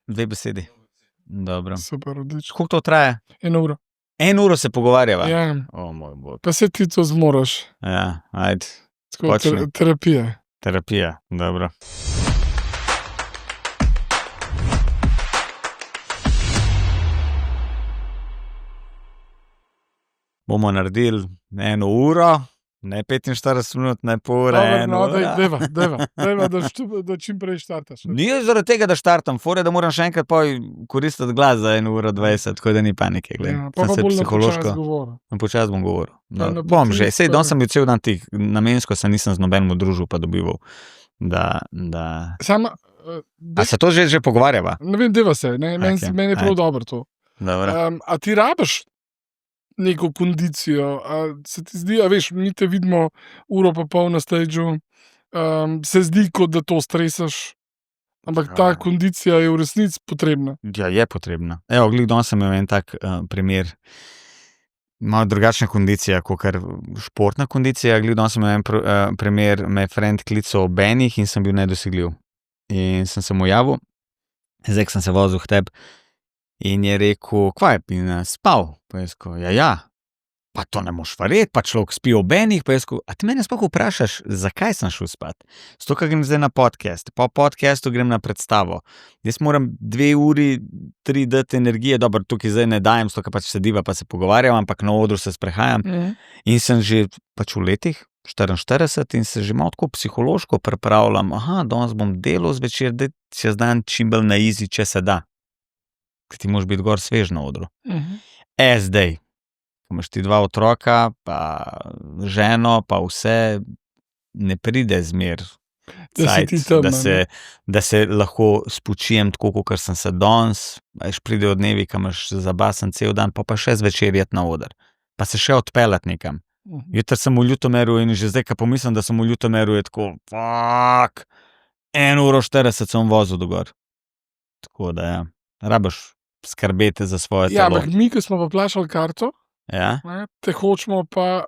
Dve besedi. Dobro. Super, odlično. Koliko to traja? 1 uro. 1 uro se pogovarjava? Ja, O moj bog. pa se ti to zmoraš. Ja, ajde. Tako, Počni. terapija. Terapija, dobro. Bomo naredili 1 uro, ne 45 minut, ne pol ure, Dobro, 1 no, ura. dajva, da čim prej štartaš. Ni zaradi tega, da štartam, fore, da moram še enkrat koristiti glas za 1 uro 20, tako da ni panike, Ja, pa Sem se bolj na psihološko, počas govor. na počas bom govoril. Ja, na Bom že, poklic sej pa- danes sem bil cel dan tih, namensko se nisem z nobenim družil pa dobival, da... Sama, A se to že pogovarjava? ne vem, deva se, ne, Okej, meni je prav ajde. dobro to. Dobro. A ti rabiš neko kondicijo, a se ti zdi, a veš, mi te vidimo uro pa pol na stageu, se zdi, kot da to stresaš, ampak ta Ja. kondicija je v resnici potrebna. Ja, je potrebna. Evo, glih danes sem imel en tak primer, malo drugačna kondicija, kakor športna kondicija. Glih danes sem imel en primer, me je friend klical ob enih in sem bil nedosegljiv. In sem se mu javil, zdaj, ko sem se vozil k tebi, in je rekel, kvaj, in spal. Pa jaz rekel, ja, pa to ne moš verjeti, pa človek spi ob enih, pa jaz rekel, a ti mene sploh vprašaš, zakaj sem šel spat? Zato, ker grem zdaj na podcast, po podcastu grem na predstavo. Jaz moram 2 uri, 3 dati energije, dobro, tukaj zdaj ne dajem, zato, ker pač sediva pa se pogovarjam, ampak na odru se sprehajam. In sem že pač v letih 44 in se že malo tako psihološko pripravljam, danes bom delal zvečer, da čez dan čim bolj na easy, če se da. Ker ti moraš biti gor svež na odru. Zdaj, ko imaš ti 2 otroka, pa ženo, pa vse, ne pride zmer Da si ti tam, da se lahko spočijem tako, kot sem se danes, veš, pridejo dnevi, ko imaš zabasen cel dan, pa še zvečer jet na oder. Pa se še odpeljati nekam. Jutri sem v Ljutomeru in že zdaj, ko pomislim, da sem v Ljutomeru, je tako, 1 uro 40 sem vozil do gor. Tako da, ja, rabiš skrbeti za svoje Ja, telo. ampak mi, ko smo pa plačali karto, Ja, ne, te hočemo pa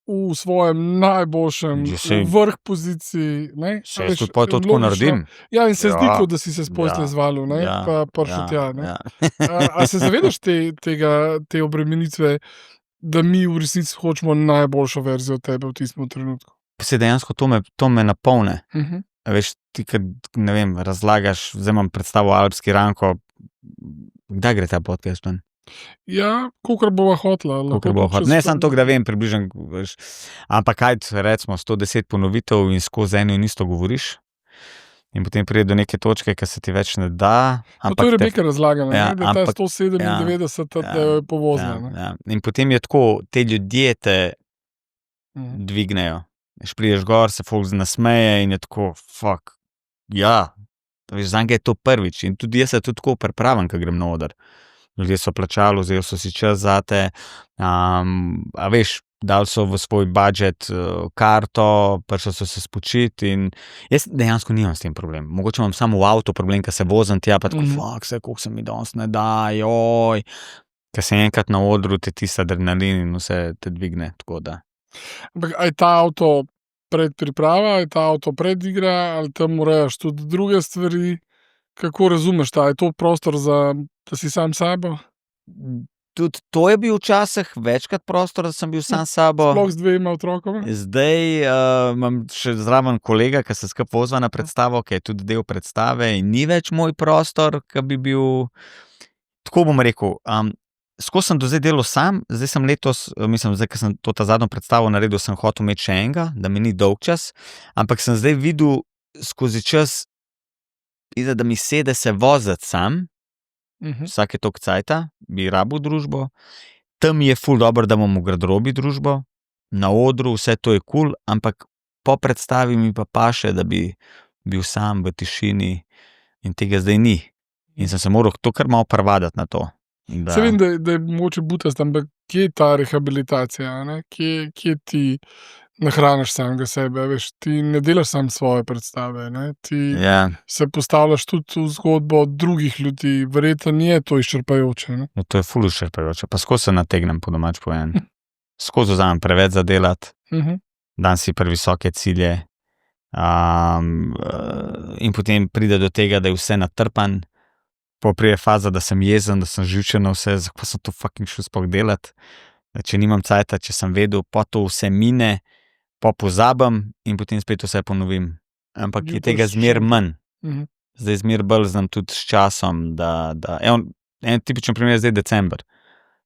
v svojem najboljšem, Ja, sej- vrh poziciji. Ne, se a jaz veš, tudi pol to tako logično. naredim. Ja, in se zdi, Ja. kot da si se s postelje Ja. zvalil, ne, Ja. pa prišel tja. Ne. Ja. A se zavedaš te obremenitve, da mi v resnici hočemo najboljšo verzijo tebe v tistem trenutku? Se dejansko to me napolne. A veš, ti, kad, ne vem, razlagaš, zdaj imam predstavo Alpski Ranko, kdaj gre ta podcast ven? Ja, kolikor bova hotla. Kolikor bo hot. Ne, samo to, da vem, približno, veš, ampak kaj, recimo 110 ponovitev in skozi eno in isto govoriš. In potem pride do neke točke, ki se ti več ne da. To je Rebeka razlagala, Ja, ne, da je ta ampak- 197, da jo je povozila. Ja. In potem je tako, te ljudje te dvignejo. Veš, prideš gor, se folk nasmeje in je tako, fuck, ja, veš, zanj je to prvič. In tudi jaz se tudi tako pripravim, ko grem na oder. Ljudje so plačali, vzeli so si čas zate, a veš, dali so v svoj budžet karto, prišli so se spočiti in jaz dejansko nimam s tem problem. Mogoče imam samo v avtu problem, ko se vozim tja, pa tako, fuck, koliko se mi danes ne da, joj. Ko se enkrat na odru, te tisti adrenalin in vse te dvigne, tako da. Ampak a je ta avto predpriprava, a je ta avto predigra, ali tam urejaš tudi druge stvari? Kako razumeš ta? Je to prostor za, da si sam sabo? Tudi to je bil včasih večkrat prostor, da sem bil sam s sabo. Sploh z 2 otrokoma? Zdaj imam še zraven kolega, ki se skupaj vozva na predstavo, ki je tudi del predstave in ni več moj prostor, ki bi bil, tako bom rekel, skozi sem do zdaj delal sam, zdaj sem letos, mislim, zdaj, ko sem to ta zadnjo predstavo naredil, sem hotel imeti še enega, da mi ni dolg čas, ampak sem zdaj videl skozi čas, da mi sede se voziti sam, vsake toliko cajta, bi rabil družbo, tam je ful dobro, da imam v garderobi družbo, na odru vse to je kul, ampak po predstavi mi pa paše, da bi bil sam v tišini in tega zdaj ni. In sem se moral to kar malo prevaditi na to. Da... Se vem, da je mogoče butast, ampak kje je ta rehabilitacija? Ne? Kje ti nahraniš samega sebe? Veš, ti ne delaš sam svoje predstave. Ne? Ti se postavljaš tudi v zgodbo drugih ljudi. Verjetno je to izčrpajoče. Ne? Ja, to je ful izčrpajoče. Pa skozi se nategnem po domač povedan. Skozi vzamem preveč za delati. Dan si previsoke cilje. In potem pride do tega, da je vse natrpan. Prije faza, da sem jezen, da sem živčen na vse, zakaj sem to fucking šel sploh delati. Če nimam cajta, če sem vedel, pa to vse mine, pa pozabim in potem spet vse ponovim. Ampak je tega zmer manj. Zdaj zmer bolj znam tudi s časom, en tipičen primer je zdaj december.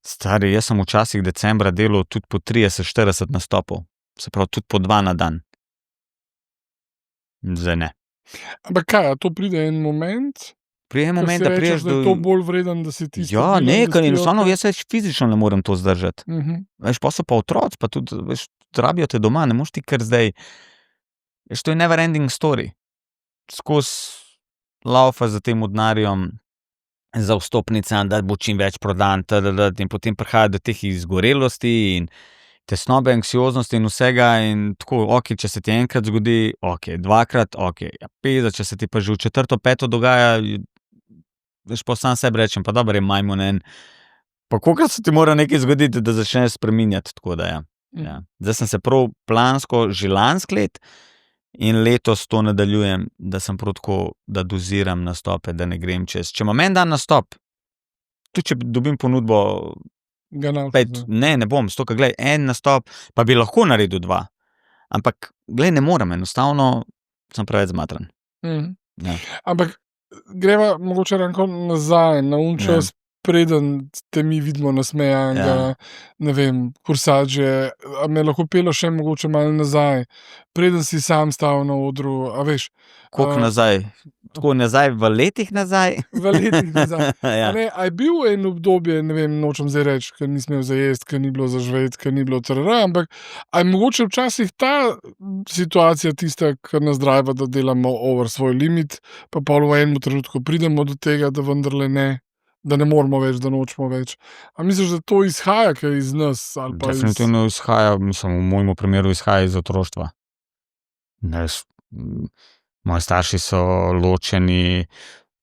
Stari, jaz sem včasih decembra delal tudi po 30-40 nastopov. Se pravi, tudi po 2 na dan. Zdaj ne. Ampak kaj, to pride en moment? Prije en moment, da priješ do... Da je to bolj vreden, da si ti stabilen. Ja, ne, ker enostavno jaz več fizično ne morem to zdržati. Veš, pa so pa otroci, pa tudi, veš, rabijo te doma, ne moš ti kar zdaj. Veš, to je never ending story. Skozi laufa za tem denarjem, za vstopnicam, da bo čim več prodan, in potem prihaja do teh izgorelosti in tesnobe, anksioznosti in vsega in tako, ok, če se ti enkrat zgodi, ok, dvakrat, ok, ja, 50, če se ti pa že v 4., 5. dogaja, veš, pa sam sebi rečem, pa dobro je majmun, pa kolikrat se ti mora nekaj zgoditi, da začneš spreminjati, tako da ja. Zdaj sem se prav plansko, že lansko let in letos to nadaljujem, da sem prav tako, da doziram nastope, da ne grem čez. Če imam en dan nastop, tudi če dobim ponudbo, ne bom, stoka, glej, en nastop, pa bi lahko naredil 2, ampak, glej, ne morem, enostavno sem preveč zmatran. Ja. Ampak, greva mogoče ranko nazaj, na čas, preden te mi vidimo nasmejanega, ne vem, kursaže, a me lahko pelo še mogoče malo nazaj, preden si sam stal na odru, a veš. Koliko nazaj? Tako nazaj, v letih nazaj? V letih nazaj. A je bil en obdobje, ne vem, nočem zdaj reči, ker nisem imel za jesti, ker ni bilo za živeti, ker ni bilo ampak a je mogoče včasih ta situacija tista, kar nas drive, da delamo over svoj limit, pa pol v enem trenutku pridemo do tega, da vendarle ne, da ne moramo več, da nočemo več. A misliš, da to izhaja kaj iz nas? Ali pa definitivno izhaja, mislim, v mojem primeru izhaja iz otroštva. Moji starši so ločeni,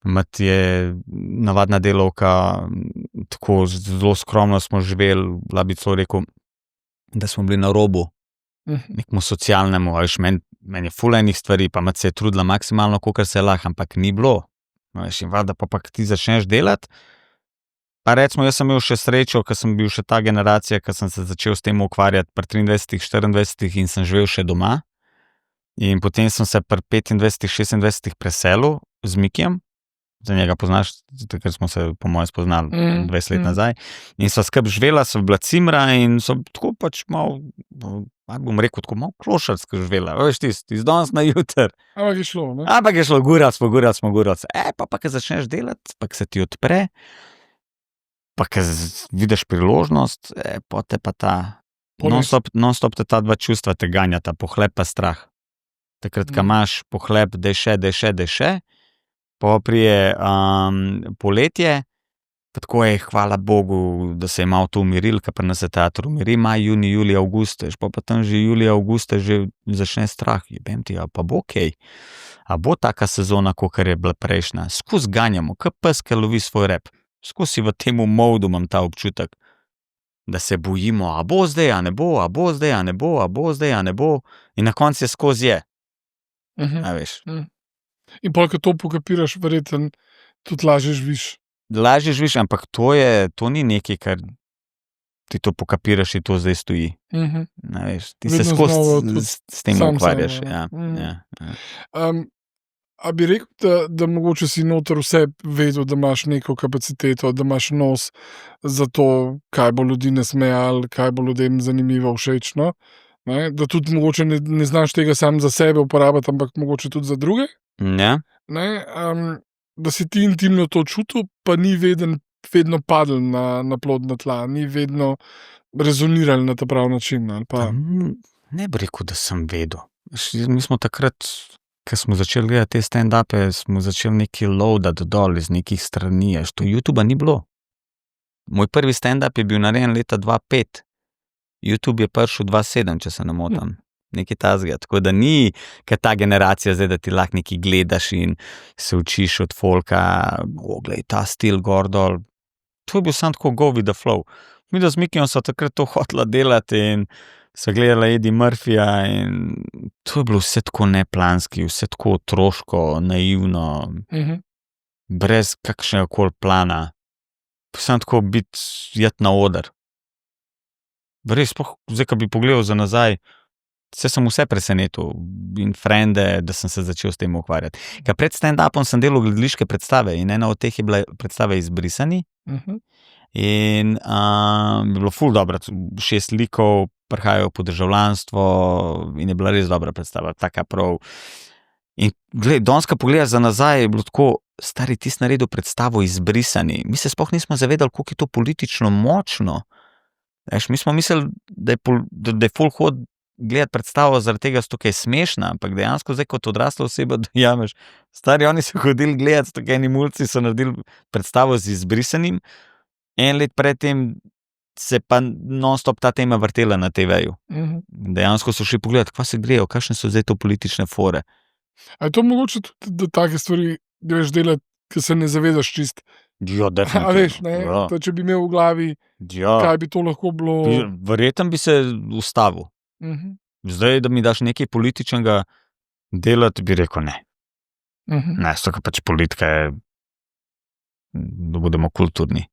mat je navadna delavka, tako zelo skromno smo živeli, bi celo rekel, da smo bili na robu, nekemu socialnemu, veš, meni je ful enih stvari, pa mat se je trudila maksimalno, kolikor se lahko, ampak ni bilo. Veš, in valjda pa ti začneš delati, pa recimo, jaz sem imel še srečo, ker sem bil še ta generacija, ker sem se začel s tem ukvarjati pri 23, 24 in sem živel še doma. In potem sem se pri 25, 26 preselil z Mikijem, za njega poznaš, ker smo se po mojem spoznali 20 let nazaj. In sva skupaj živela, sva bila cimra in so tako pač malo, bom rekel, tako malo klošarsko živela. Veš, iz danes na jutr. Ampak je šlo, ne? Ampak je šlo, gurali smo. Pa ko začneš delati, pa se ti odpre, pa ko vidiš priložnost, potem pa ta non-stop te ta 2 čustva te ganjata, pohlep pa strah. Takrat, ko imaš pohlep, da je še, pa prije poletje, pa tako je, hvala Bogu, da se je malo to umiril, ker pa nas je teatr umiri, maj, juni, juli, avgust, pa tam že julija, avgusta že začne strah, jebem ti, pa bo okej. A bo taka sezona, kakor je bila prejšnja, skozi ganjamo, kot pes, ki lovi svoj rep, skozi v temu modu imam ta občutek, da se bojimo, a bo zdaj, a ne bo, a bo zdaj, a ne bo, a bo zdaj, a ne bo, in na koncu je skozi je. A veš. In pol, ko to pokapiraš, verjetno tudi lažje živiš. Lažje živiš, ampak to ni nekaj, kar ti to pokapiraš in to zdaj stoji. A veš, ti se skozi s tem ukvarjaš. Ja. A bi rekel, da mogoče si noter vse vedel, da imaš neko kapaciteto, da imaš nos za to, kaj bo ljudi nasmejalo, kaj bo ljudem zanimivo, všečno, ne? Da tudi mogoče ne znaš tega sam za sebe uporabiti, ampak mogoče tudi za druge? Ja. Ne? Da si ti intimno to čutil, pa ni vedno padel na plodna tla, ni vedno rezoniral na ta prav način. Ali pa... Ne bi rekel, da sem vedel. Mi smo takrat, ko smo začeli gledati te stand-upe, smo začeli nekaj loadati dol iz nekih strani, to YouTubea ni bilo. Moj prvi stand-up je bil narejen leta 2005. YouTube je prišel 2007, če se ne motim. Nekaj tazga, tako da ni, ker ta generacija zdaj, da ti lahko nekaj gledaš in se učiš od folka, glej, ta stil gor dol. To je bil sam tako go with the flow. Mi da z Mikijem so takrat to hotela delati in so gledala Eddie Murphyja in to je bilo vse tako neplanski, vse tako otroško, naivno. brez kakšnega koli plana, samo tako jet na oder. Res, zdaj, ko bi pogledal za nazaj, sem vse presenetil in frende, da sem se začel s tem ukvarjati. Ker pred stand-upom sem delal gledališke predstave in ena od teh je bila predstava Izbrisani. In je bilo ful dobro, 6 likov prihajajo po državljanstvo in je bila res dobra predstava, taka prav. In gled, danes, ko pogledaš za nazaj, je bilo tako, stari, ti si naredil predstavo Izbrisani. Mi se sploh nismo zavedali, koliko je to politično močno. Mi smo mislili, da je ful hod gledati predstavo zaradi tega, zato je smešna, ampak dejansko zdaj kot odrasla oseba dojameš, stari, oni so hodili gledati, tako eni mulci so naredili predstavo z Izbrisanim, en let predtem se pa non-stop ta tema vrtela na TV-ju. Dejansko so šli pogledati, kva se grejo, kakšne so zdaj to politične fore. A je to mogoče tudi, da take stvari greš delati, ki se ne zavedaš čist? Ja, definitivno. A veš, ne? Ja. To, če bi imel v glavi, kaj bi to lahko bilo? Verjetno bi se ustavil. Zdaj, da mi daš nekaj političnega delati, bi rekel ne. Ne, stoka pač politika je, da budemo kulturni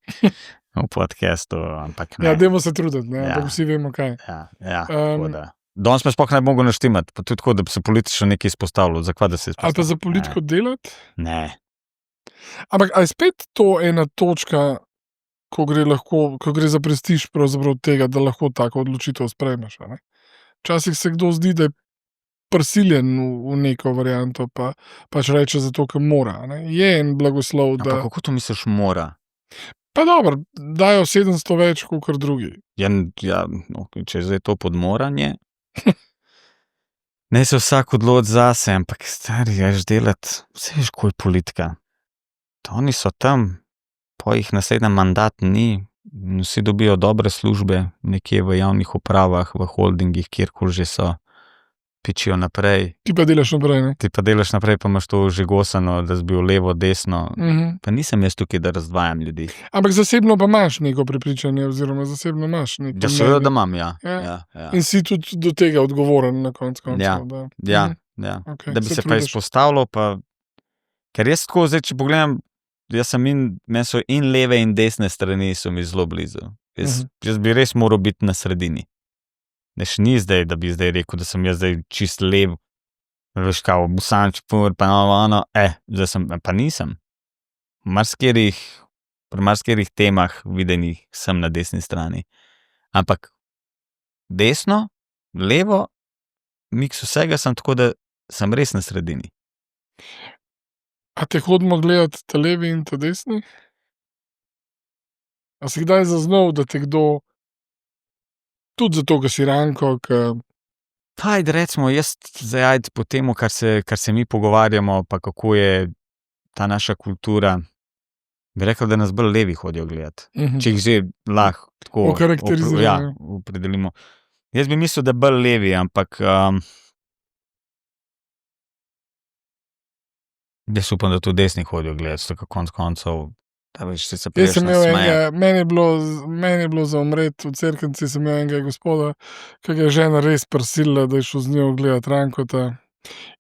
v podcastu, ampak ne. Ja, dajmo se truditi, ne, ampak vsi vemo kaj. Tako da. Danes me sploh ne bi mogel naštimati, pa tudi tako, da bi se politično nekaj izpostavilo. Zakaj, da se izpostavilo? Ali pa za politiko delati? Ne. Ampak ali je spet to ena točka, ko gre za prestiž pravzaprav tega, da lahko tako odločitev sprejmeš, a ne? Včasih se kdo zdi, da je prisiljen v neko varianto, pa pač reče zato, ker mora, a ne? Je en blagoslov, da... Ampak kako to misliš mora? Pa dobro, dajo 700 več kakor drugi. Ja, če je zdaj to podmoranje, ne se vsak odloči zase, ampak stari, ješ delati, vse veš, ko je politika. To oni so tam, po jih naslednji mandat ni, vsi dobijo dobre službe, nekje v javnih upravah, v holdingih, kjerkoli že so, pičijo naprej. Ti pa delaš naprej, ne? Ti pa delaš naprej, pa imaš to že gosano, da si bil levo, desno. Pa nisem jaz tukaj, da razdvajam ljudi. Ampak zasebno pa imaš neko prepričanje, oziroma zasebno imaš neko Ja, seveda, da imam, ja. In si tudi do tega odgovoren na koncu. Ja. Okay, da bi se pa izpostavljal, pa ker jaz tako zdaj, če pogledam, meni so in leve in desne strani so mi zelo blizu. Jaz bi res moral biti na sredini. Ni zdaj, da bi zdaj rekel, da sem jaz zdaj čist lev, veš kao, busanč, pa ono, zdaj sem, pa nisem. Pri marskerih temah videnih sem na desni strani. Ampak desno, levo, miks vsega sem tako, da sem res na sredini. A te hodimo gledati ta levi in ta desni? A si kdaj zaznal, da te kdo, tudi zato, ker si Ranko, Ajde, recimo, jaz zdaj po temu, kar se mi pogovarjamo, pa kako je ta naša kultura, bi rekel, da nas bolj levi hodijo gledati. Če jih že lahko tako opredelimo. Jaz bi mislil, da bolj levi, ampak jaz upam, da tudi desni hodijo gledati, tako konc koncev. Meni je bilo za umreti v Cerknici, sem imel enega gospoda, ki ga je žena res prisilila, da je šel z njo gledati Rankota.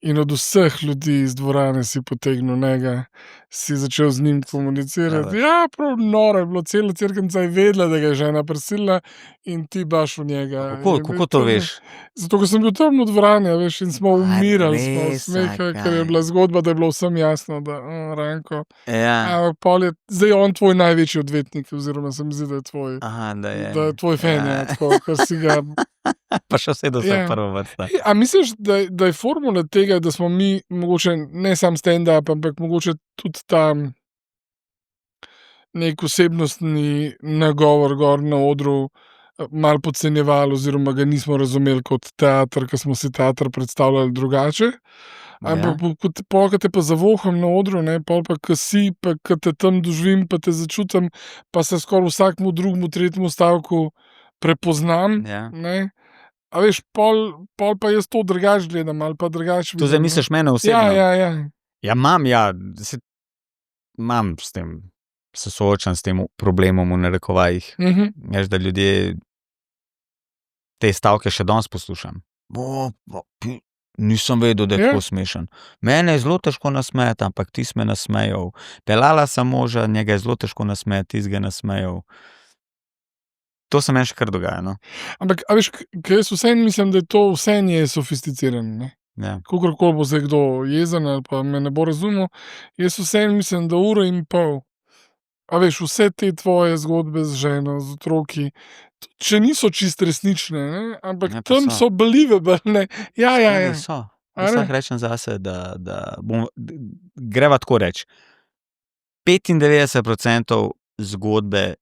In od vseh ljudi iz dvorane si potegnil njega, si začel z njim komunicirati. Ja, prav noro je bilo, cela Cerknica je vedela, da ga je žena prisilila in ti baš v njega. Kako to veš? Zato, ker sem bil tam v dvorani, veš, in smo umirali, smo smeha, ker je bila zgodba, da je bilo vsem jasno, da Ranko. Zdaj je on tvoj največji odvetnik, oziroma se mi zdi, da je tvoj. Da je tvoj fan, tako, ker si ga... Pa še vse do vse prvo vrsta. A misliš, da je formula tega, da smo mi mogoče ne sam stand-up, ampak mogoče tudi tam nek osebnostni nagovor gor na odru malo podcenjevali oziroma ga nismo razumeli kot teater, ker smo si teater predstavljali drugače. Ampak ko te pa zavoham na odru, pol pa ko si, pa ko te tam doživim, pa te začutim, pa se skoraj vsakmu drugemu, tretjemu stavku prepoznam, a veš, pol pa jaz to drugače gledam, ali pa drugače vidim. To zdaj misliš mene osebno? Ja. Ja, imam s tem, se soočam s tem problemom v narekovajih. Veš, da ljudje te stavke še danes poslušam. nisem vedel, da je tako smešen. Mene je zelo težko nasmejati, ampak ti si me nasmejal. Pelala sem moža, njega je zelo težko nasmejati, ti si ga nasmejal. To se meni še kar dogaja, no. Ampak, a veš, ker jaz vseeno mislim, da je to vseeno je sofisticirano, ne. Ja. Kakorkoli bo zdaj kdo jezen ali pa me ne bo razumel, jaz vseeno mislim, da 1,5 ure, a veš, vse te tvoje zgodbe z ženo, z otroki, če niso čisto resnične, ne, ampak Ne, pa tam so. so believable, ne. Ja. Ne, so. Jaz lahko rečem zase, da greva tako reči. 95% zgodbe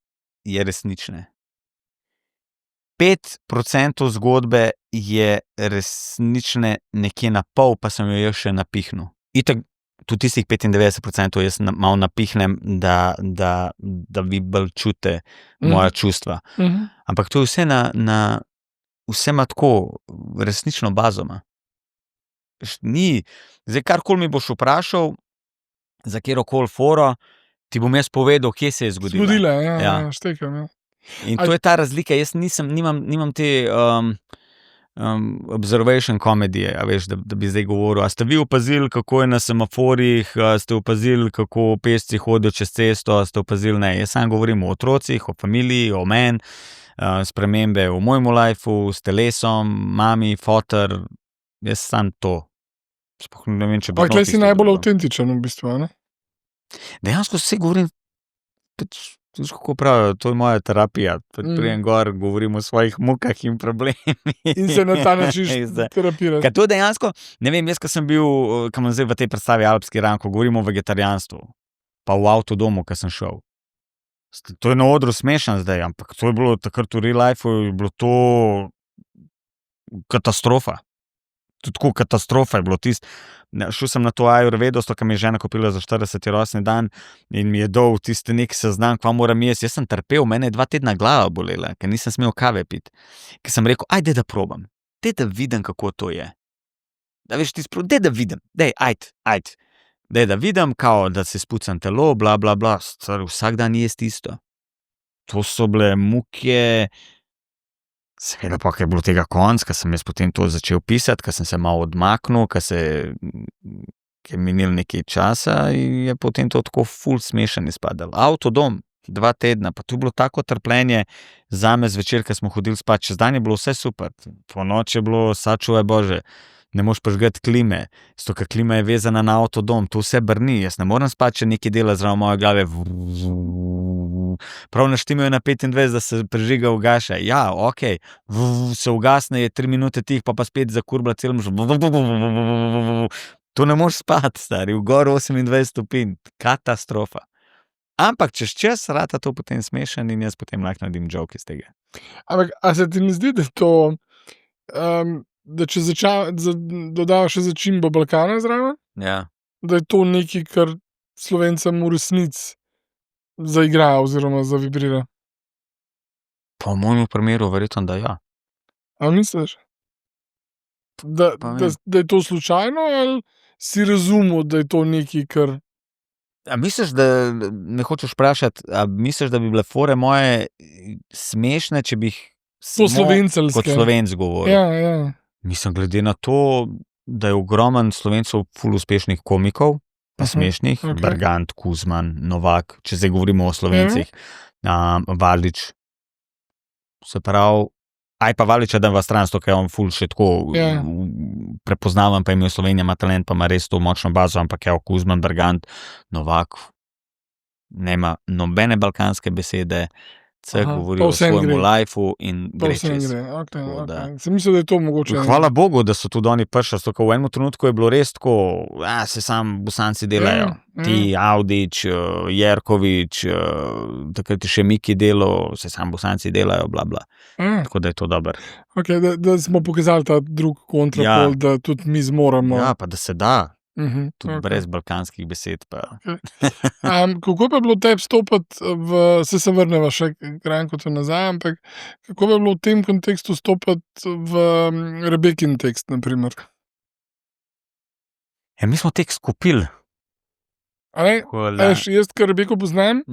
je resnične. 5% zgodbe je resnične nekje na pol, pa sem jo jaz še napihnil. Itak, tudi tistih 95% jaz malo napihnem, da vi bolj čute moja čustva. Ampak to je vse vse ima tako resnično bazo ima. Zdaj, karkoli mi boš vprašal, za katerokoli foro, ti bom jaz povedal, kje se je zgodila. Zgodila, ja, štekam, ja. In to je ta razlika, jaz nimam te observation komedije, a veš, da bi zdaj govoril, a ste vi opazili, kako je na semaforjih, a ste opazili, kako pešci hodijo čez cesto, a ste opazili, ne, jaz sam govorim o otrocih, o familiji, o meni, spremembe v mojemu lifeu, s telesom, mami, foter, jaz sam to. Sploh ne vem, če bi... Pa tle si najbolj avtentičen v bistvu, ne? Dejansko vse govorim, kako pravijo, to je moja terapija. Prijem gor, govorim o svojih mukah in problemih. In se na ta način terapiraš. Ker to dejansko, ne vem, jaz, ko sem bil, ko imam zdaj v tej predstavi Alpski ran, ko govorimo o vegetarijanstvu, pa v avtodomu, ko sem šel. To je na odru smešno zdaj, ampak to je bilo takrat v real lifeu, je bilo to katastrofa. Tako katastrofa je bilo tisto. Šel sem na to ajurvedo, ki mi je žena kupila za 40. rojstni dan in mi je dal tisti nek seznam, kva moram jesti. Jaz sem trpel, mene je 2 tedna glava bolela, ker nisem smel kave piti. Ker sem rekel, ajde da probam, daj da vidim, kako to je. Da veš, daj da vidim, ajde. Daj da vidim, kao, da se spucam telo, bla, bla, bla. Vsak dan jesti isto. To so bile muke. Seveda pa, ker je bilo tega konc, ker sem jaz potem to začel pisati, ker sem se malo odmaknil, ker je minil nekaj časa in je potem to tako ful smešen izpadal. Avtodom, 2 tedna, pa to je bilo tako trpljenje zame zvečer, ker smo hodili spat, čez dan je bilo vse super, po noč je bilo, sačuvaj Bože, ne moš prižgati klime, zato ker klima je vezana na avtodom, to vse brni, jaz ne morem spati, če nekaj dela zraven moje glave, prav naštimajo na 25, da se prižiga ugaša, ja, okej, se ugasne, je 3 minute tih, pa spet zakurbla celem, to ne moš spati, stari, v gor 28 stopinj, katastrofa. Ampak čez čas rata to potem smešen in jaz potem lahko naredim joke iz tega. Ampak, a se ti ne zdi, da to, da če dodaš še začimbo Balkana zraven, Ja. da je to nekaj, kar Slovencem v resnici zaigra oziroma zavibrira? Po mojem primeru verjetno, da ja. A misliš? Da je to slučajno ali si razumel, da je to nekaj, kar... A misliš, da me hočeš vprašati, a misliš, da bi bile fore moje smešne, če bi jih kot Slovenc govoril? Ja. Mislim, glede na to, da je ogromen Slovencov ful uspešnih komikov, pa smešnih, Bergant, Kuzman, Novak, če zdaj govorimo o Slovencih, Valič, se pravi, aj pa Valiča da v stran, ker je on ful še tako prepoznaven, pa ima Slovenija, ima talent, pa ima res to močno bazo, ampak je Kuzman, Bergant, Novak, nema nobene balkanske besede, vse govori o svojemu lifeu in gre čez. Sem mislil, da je to mogoče. Hvala Bogu, da so tudi oni prišli, v enem trenutku je bilo res tako, se sam Bosanci delajo, ti, Avdić, Jerković, takrat je še Miki delal, se sam Bosanci delajo, bla, bla. Tako da je to dobro. Da smo pokazali ta drug kontrapol, da tudi mi zmoremo. Ja, pa da se da. Tudi brez balkanskih besed. Kako pa je bilo tebi stopiti se vrneva še kranko nazaj, ampak kako je bilo v tem kontekstu stopiti v Rebekin tekst, naprimer? Ja, mi smo tekst kupili. Jaz, kar Rebeko poznam,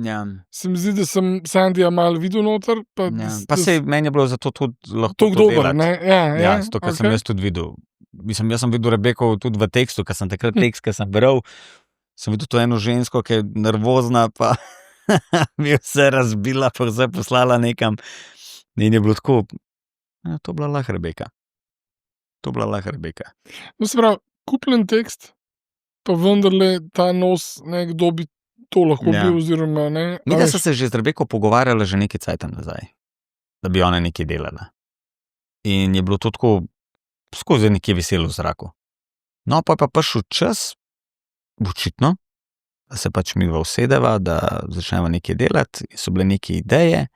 se mi zdi, da sem Sandija malo videl noter. Pa sej, meni je bilo zato tudi lahko to delati. Ja, zato, ker sem jaz tudi videl. Mislim, jaz sem videl Rebeko tudi v tekstu, ker sem takrat tekst, ker sem bral, sem videl to eno žensko, ki je nervozna, pa mi je vse razbila, pa vse poslala nekam. In je bilo tako, to bila lahko Rebeka. To bila lahko Rebeka. No, se pravi, kupljen tekst, pa vendarle ta nos, ne, kdo bi to lahko bil, oziroma ne. Mi da so se že z Rebeko pogovarjali že nekaj cajta nazaj, da bi ona nekaj delala. In je bilo to tako skozi nekje veselo v zraku. No, pa je pa prišel čas, očitno, da se pač midva usedeva, da začnemo nekaj delati, so bile neke ideje,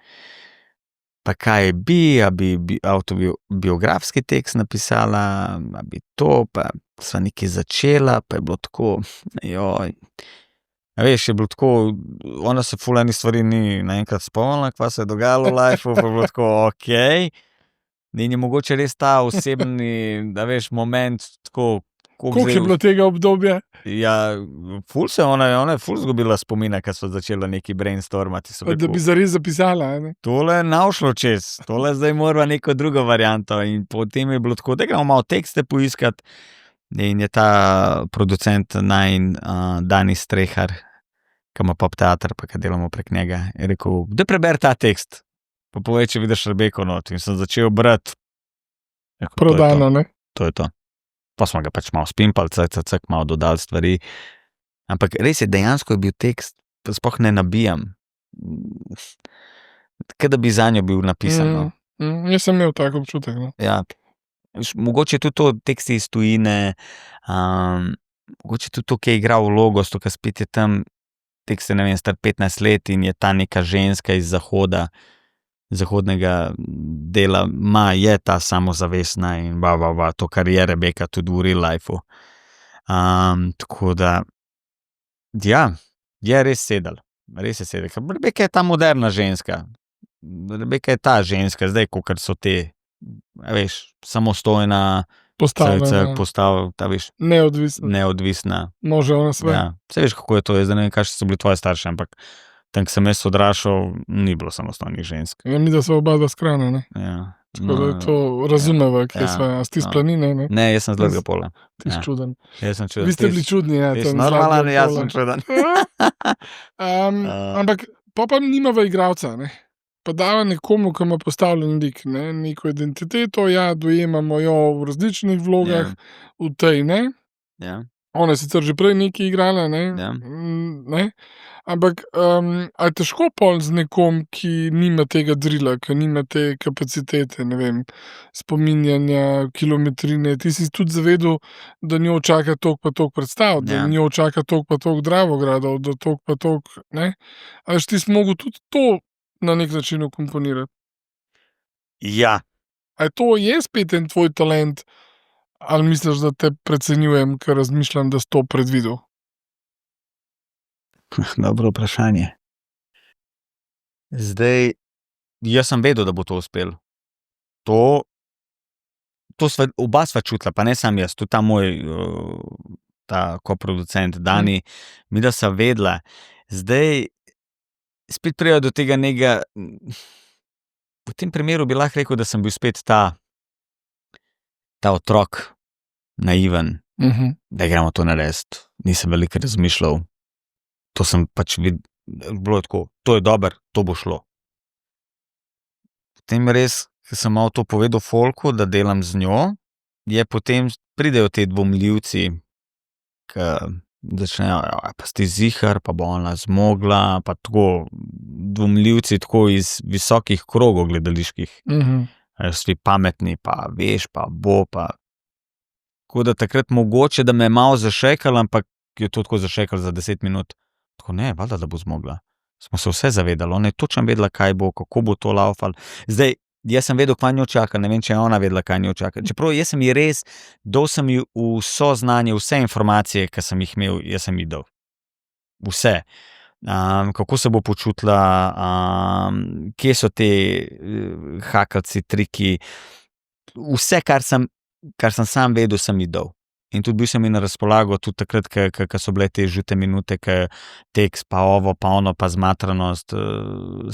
pa kaj bi autobiografski tekst napisala, a bi to, pa sva nekaj začela, pa je bilo tako, joj. A veš, je bilo tako, ona se ful enih stvari ni naenkrat spomnila, kva se je dogajalo v lifeu, pa je bilo tako, okej. In je mogoče res ta osebni, da veš, moment, tako, koliko je bilo tega obdobja? Ja, ona je ful zgubila spomina, ko so začela neki brainstormati. Da bi zares zapisala, ne? Tole je navšlo čez, tole zdaj mora neko drugo varianto. In potem je bilo tako, da gremo malo tekste poiskati. In je ta producent Dani Strehar, ki ima pop teater, pa ki delamo prek njega, je rekel, da preber ta tekst. Pa povej, če vidiš Rebeko not. In sem začel brati. Prodano, ne? To je to. Pa smo ga pač malo spimpali, malo dodali stvari. Ampak res je, dejansko je bil tekst, sploh ne nabijam. Kaj da bi za njo bil napisan. Jaz sem imel tak občutek. No? Ja. Mogoče tudi to teksti iz tujine, mogoče tudi to, ki je igral vlogo, to, ki spet je tam, tekst je, ne vem, star 15 let in je ta neka ženska iz zahodnega dela, je ta samozavestna in to, kar je Rebeka tudi v real lifeu. Tako da, ja, je res sedel. Res je sedel. Rebeka je ta moderna ženska. Rebeka je ta ženska, zdaj, kakor so te, veš, samostojna, neodvisna. Može ona sve. Ja, vse veš, kako je to, zdaj ne vem, kaj so bili tvoji starši, ampak tam, ko sem jaz odrašal, ni bilo samostojnih žensk. Ja, mi da so oba dva skrajna, ne? Ja. Tako da je to razumeva, kje sva. A sti s planine, ne? Ne, jaz sem z drugega pola. Ti si čuden. Jaz sem čuden. Vi ste bili čudni, ja. Ti si normalen, jaz sem čuden. Ampak pa nimava igralca, ne? Pa dava nekomu, ki ima postavljen lik, ne? Neko identiteto, ja, dojemamo jo v različnih vlogah, v tej, ne? Ja. Ona je sicer že prej nekaj igrala, ne? Ja. Ne? Ampak, a je težko pol z nekom, ki nima tega drila, ki nima te kapacitete, ne vem, spominjanja, kilometrine, ti si tudi zavedel, da njo čaka toliko pa toliko predstav, da njo čaka toliko pa toliko Dravogradov, da toliko pa toliko, ne? A veš, ti si mogel tudi to na nek način ukomponirati? Ja. A to je spet en tvoj talent, ali misliš, da te precenjujem, ker razmišljam, da si to predvidel? Dobro vprašanje. Zdaj, jaz sem vedel, da bo to uspel. Oba sva čutila, pa ne sam jaz, tudi ta moj koproducent Dani, mi da sva vedela. Zdaj, spet prijo do tega nekega, v tem primeru bi lahko rekel, da sem bil spet ta otrok, naiven, da gremo to narediti. Nisem veliko razmišljal. To sem pač bilo tako, to je dobro, to bo šlo. Potem res, ker sem malo to povedal folku, da delam z njo, je potem pridejo te dvomljivci, ki začnejo, pa sti zihar, pa bo ona zmogla, pa tako dvomljivci tako iz visokih krogov gledaliških. Svi pametni, pa veš, pa bo, pa. Tako da takrat mogoče, da me je malo zašekal, ampak je to tako zašekal za 10 minut. Tako ne, valjda, da bo zmogla. Smo se vse zavedali, ona je točno vedela, kaj bo, kako bo to laufal. Zdaj, jaz sem vedel, kaj njo čaka, ne vem, če je ona vedela, kaj njo čaka. Čeprav jaz sem ji res, dal sem ji vso znanje, vse informacije, ki sem jih imel, jaz sem ji dal. Vse. Kako se bo počutila, kje so te hakalci, triki, vse, kar sem sam vedel, sem ji dal. In tudi bil sem ji na razpolago, tudi takrat, ko so bile te žute minute, tekst, pa ovo, pa ono, pa zmatranost,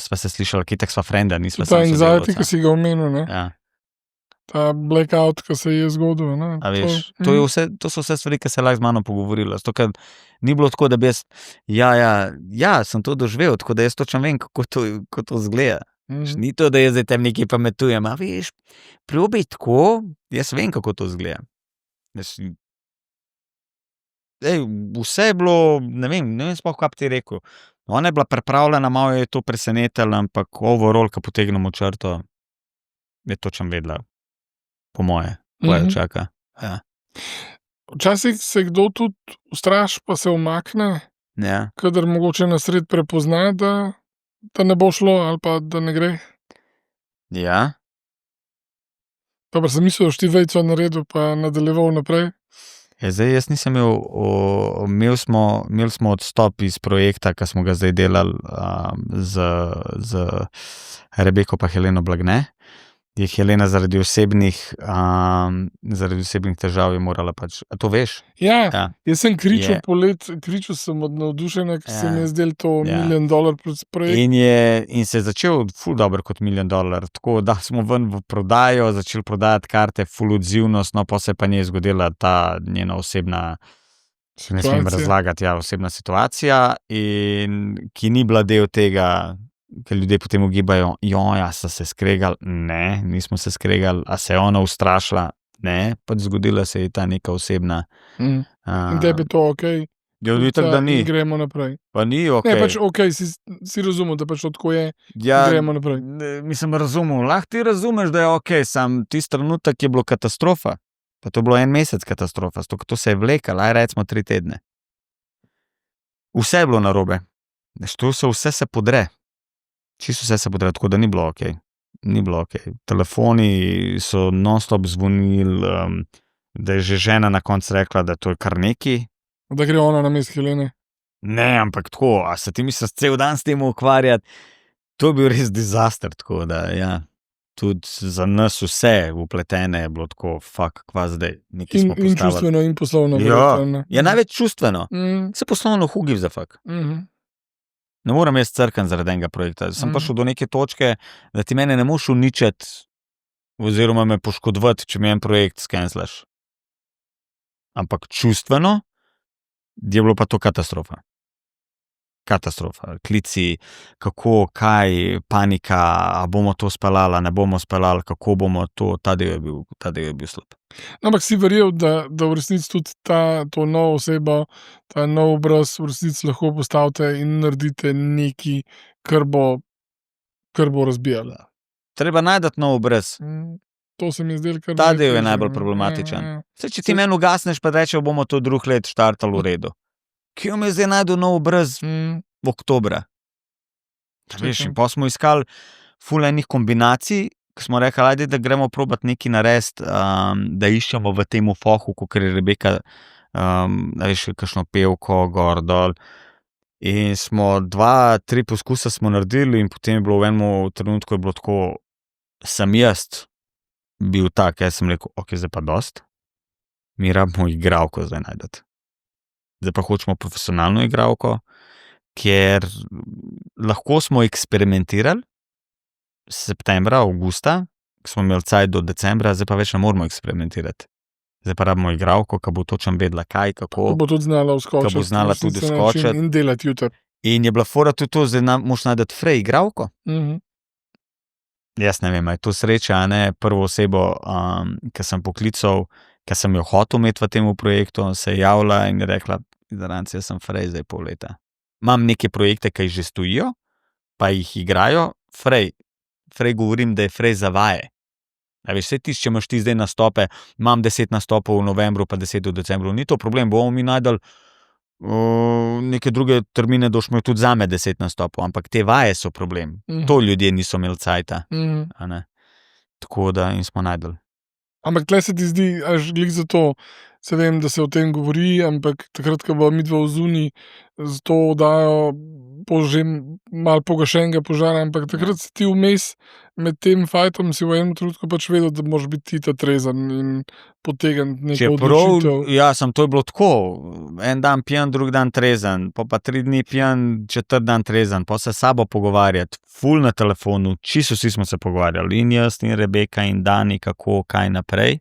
sva se slišala, ki tak sva frenda, nisva ta anxiety, ki si ga omenil, ne? Ja. ta blackout, ki se je zgodil. A veš, to so vse stvari, ki se lahko z mano pogovorila. Zato, ker ni bilo tako, da bi jaz, sem to doživel, tako da jaz točno vem, kako to izgleda. Ni to, da jaz zdaj tem nekaj pametujem, a veš, probaj tako, jaz vem, kako to izgleda. Vse je bilo, ne vem sploh, kaj bi ti rekel. Ona je bila pripravljena, malo je to presenetilo, ampak overall, ko potegnemo črto, je točno vedela, po moje, kaj jo čaka. Ja. Včasih se kdo tudi ustraši, pa se umakne, kadar mogoče na sred prepozna, da ne bo šlo ali pa da ne gre. Ja. Pa sem mislil, da ti vejco naredil, pa nadaljeval naprej. Zdaj jaz nisem imeli smo odstop iz projekta, ki smo ga zdaj delali z Rebeko pa Heleno Blagne. Je Helena zaradi osebnih težav je morala pač, a to veš? Ja. Jaz sem kričal kričal sem od navdušenja, ker se mi je zdelo to $1 milijon projekt. In se je začel ful dobro kot $1 milijon, tako da smo ven v prodajo, začeli prodajati karte, ful odzivnost, no pa se pa njej zgodila ta njena osebna, ne smem razlagati, osebna situacija, in ki ni bila del tega, ker ljudje potem ugibajo, so se skregali. Ne, nismo se skregali. A se je ona ustrašila? Ne, pač zgodila se je ta neka osebna. In tebi to okej? Da ni. Gremo naprej. Pa ni okej. Ne, pač okej, si razumel, da pač tako je, gremo naprej. Mislim, razumel. Lahko ti razumeš, da je okej, sam tisti trenutek je bilo katastrofa. Pa to je bilo 1 mesec katastrofa, to se je vlekalo, recimo 3 tedne. Vse je bilo narobe. Vse se podre. Čisto vse se podre, tako da ni bilo okej. Ni bilo okej. Telefoni so non-stop zvonili, da je že žena na koncu rekla, da to je kar neki. Da gre ona namesto Helene? Ne, ampak tako, a se ti misliš cel dan s tem ukvarjati? To je bil res disaster, tako da, tudi za nas vse vpletene je bilo tako, kva zdaj, nekaj smo postavili. In čustveno in poslovno. Ja, največ čustveno. Se poslovno hugiv za fak. Ne moram jaz crkati zaradi enega projekta. Sem prišel do neke točke, da ti mene ne moš uničiti oziroma me poškodovati, če mi en projekt skenslaš. Ampak čustveno je bilo pa to katastrofa. Katastrofa. Klici, kako, kaj, panika, a bomo to speljali, ne bomo speljali, kako bomo to, ta del je bil slab. Ampak si verjel, da v resnici tudi to novo osebo, ta nov obraz v resnici lahko postavite in naredite nekaj, kar bo razbijalo. Treba najti nov obraz. To se mi je zdelo kar. Ta del je najbolj problematičen. Saj, če ti meni ugasneš, pa rečejo, bomo to drug let štartali v redu. Kje mi je zdaj najdel nov obraz v oktobra? Veš, in pa smo iskali ful enih kombinacij, ko smo rekli, ajde, da gremo probati nekaj narediti, da iščemo v temu fohu, kakor je Rebeka, veš, kakšno pevko, gor, dol. In smo 2-3 poskusa smo naredili in potem je bilo v enem trenutku je bilo tako, sem jaz bil tak, jaz sem rekel, okej, zdaj pa dost. Mi rabimo igralko zdaj najdeti. Zdaj pa hočemo profesionalno igralko, ker lahko smo eksperimentirali septembra, avgusta, ko smo imeli cajt do decembra, zdaj pa več ne moramo eksperimentirati. Zdaj pa rabimo igralko, ki bo točno vedela kaj, kako. Ko bo tudi znala vskočiti. Ko bo znala tudi vskočiti. In delati jutri. In je bila fora tudi to, zdaj moš najti Frej igralko. Jaz ne vem, je to sreča, a ne, prvo osebo, ki sem poklical, ki sem jo hotel imeti v tem projektu, se je javila in je rekla, Zaranci, jaz sem Frej zdaj pol leta. Imam neke projekte, ki že stojijo, pa jih igrajo. Frej govorim, da je Frej za vaje. A veš, vse tisti, če imaš ti zdaj nastope, imam 10 nastopov v novembru, pa 10 v decembru, ni to problem, bomo mi najdel neke druge termine, da boš imel tudi zame 10 nastopov, ampak te vaje so problem. To ljudje niso imeli cajta. Tako da in smo najdel. Ampak tle se ti zdi, až glih za to, se vem, da se o tem govori, ampak takrat, ko bo midva zunaj z to oddajo, bo že malo pogašenega požara, ampak takrat si ti vmes med tem fajtom si v enem trenutku pač vedel, da moraš biti ti ta trezen in potegniti neko odločitev. Ja, to je bilo tako. En dan pijan, drug dan trezen, pa 3 dni pijan, 4. dan trezen, pa se s sabo pogovarjati, ful na telefonu, čisto vsi smo se pogovarjali, in jaz, in Rebeka, in Dani, kako, kaj naprej.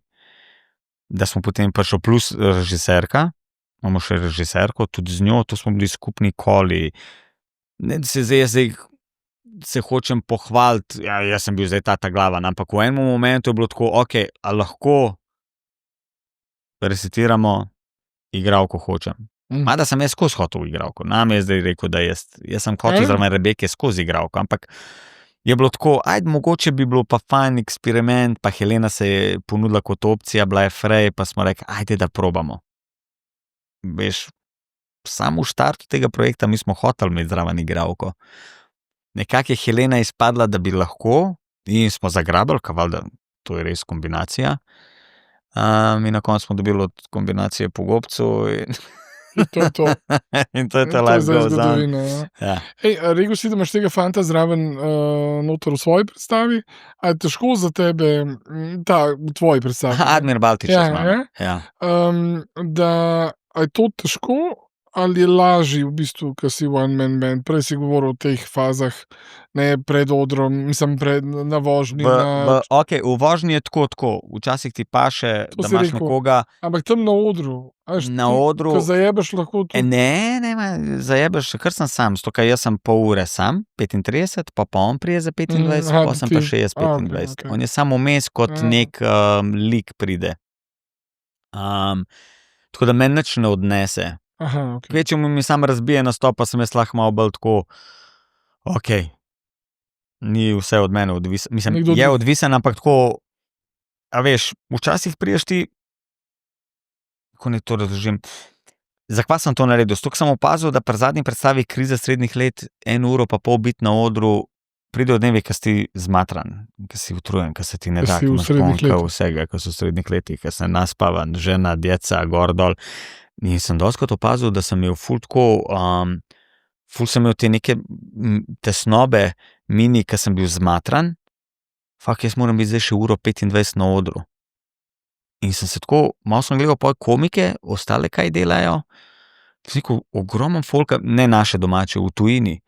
Da smo potem prišli plus režiserka, imamo še režiserko, tudi z njo, to smo bili skupni koli. Ne, da zdaj se hočem pohvaliti, ja, jaz sem bil zdaj ta glava, ampak v enem momentu je bilo tako, ok, a lahko resetiramo igralko hočem. Da sem jaz skozi hotel igralko, nam je zdaj rekel, da jaz sem hotel zraven Rebeke skozi igralko, ampak je bilo tako, mogoče bi bilo pa fajn eksperiment, pa Helena se je ponudila kot opcija, bila je frej, pa smo rekli, da probamo. Veš, samo v štartu tega projekta mi smo hoteli imeti zraven igralko. Nekako je Helena izpadla, da bi lahko, in smo zagrabili, da to je res kombinacija. In na koncu smo dobili od kombinacije po gobcu. In to je to. In to je ta life goes on. Ja. Rekel si, da imaš tega fanta zraven noter v svoji predstavi, a je težko za tebe, v tvoji predstavi? Admir Baltič. Ja. A je to težko, ali je lažji v bistvu, ko si one man band? Prej si govoril o teh fazah, ne pred odrom, mislim na vožnji. Ok, v vožnji je tako, včasih ti paše, da imaš nekoga. Ampak tam na odru, na odru. Ko zajebeš lahko tudi. Ne, zajebeš, kar sem sam, jaz sem pol ure sam, 35, pa on prije za 25, pa sem pa še jaz 25. Okay. On je samo vmes kot nek lik pride. Tako da meni nič ne odnese. Okay. Kvečemu mi sam razbije nastop, pa sem jaz lahko malo bolj tako, ok, ni vse od mene odvisno. Mislim, je odvisen, ampak tako, a veš, včasih priješ ti, kako ne to razložim, zakaj sem to naredil? Stok sem opazil, da pri zadnji predstavi Kriza srednjih let 1 uro pa pol biti na odru, pride od dnevi, ko si zmatran, ko si utrujen, ko se ti ne da, ko imaš ponka vsega, ko so v srednjih letih, ko se naspavan, žena, djeca, gor dol. In sem doskrat opazil, da sem imel ful sem imel te neke tesnobe mini, ko sem bil zmatran, jaz moram biti zdaj še 1:25 na odru. In sem se tako, malo sem gledal pa komike, ostale kaj delajo, ogromno folka, ne naše domače, v tujini.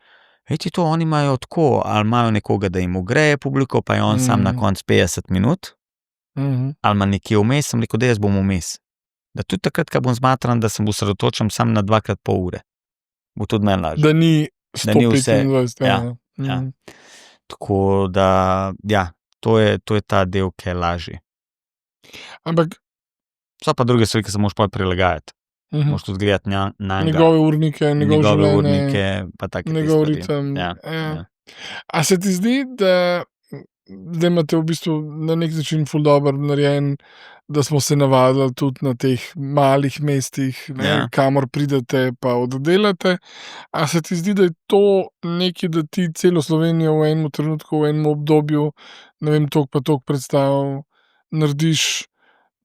Veš to, oni imajo tako, ali imajo nekoga, da jim ogreje publiko, pa je on sam na konc 50 minut, ali ima nekje vmes, sem rekel, da jaz bom vmes. Da tudi takrat, ko bom zmatran, da sem osredotočen sam na 2x pol ure. Bo tudi meni lažje. Da ni 125. Ja. Tako da, ja, to je ta del, ki je lažji. Ampak so pa druge stvari, ki se moraš pa prilagajati. Moraš tudi gledati na njega. Njegove urnike, njegove urnike, pa take njegov ritem. Ja. A se ti zdi, da imate v bistvu na nek način ful dobro narejen, da smo se navadili tudi na teh malih mestih, kamor pridete pa oddelate. A se ti zdi, da je to nekaj, da ti celo Slovenijo v enem trenutku, v enem obdobju, ne vem, toliko predstav narediš,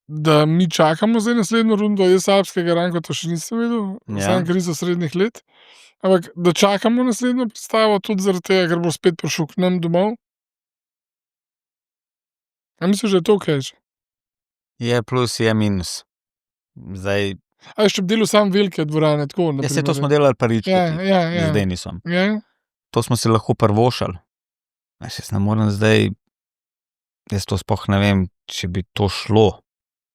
da mi čakamo zdaj naslednjo rundo, jaz Alpskega Rankota še nisem videl, sam Krizo srednjih let, ampak da čakamo naslednjo predstavo tudi zaradi tega, ker bo spet prišel k nam domov? A misliš, da je to okej? Je plus, je minus. Zdaj. A je še delal sam velike dvorane, tako? Saj to smo delali prvič, zdaj nisom. To smo si lahko prvošali. Jaz ne morem zdaj, jaz to sploh ne vem, če bi to šlo.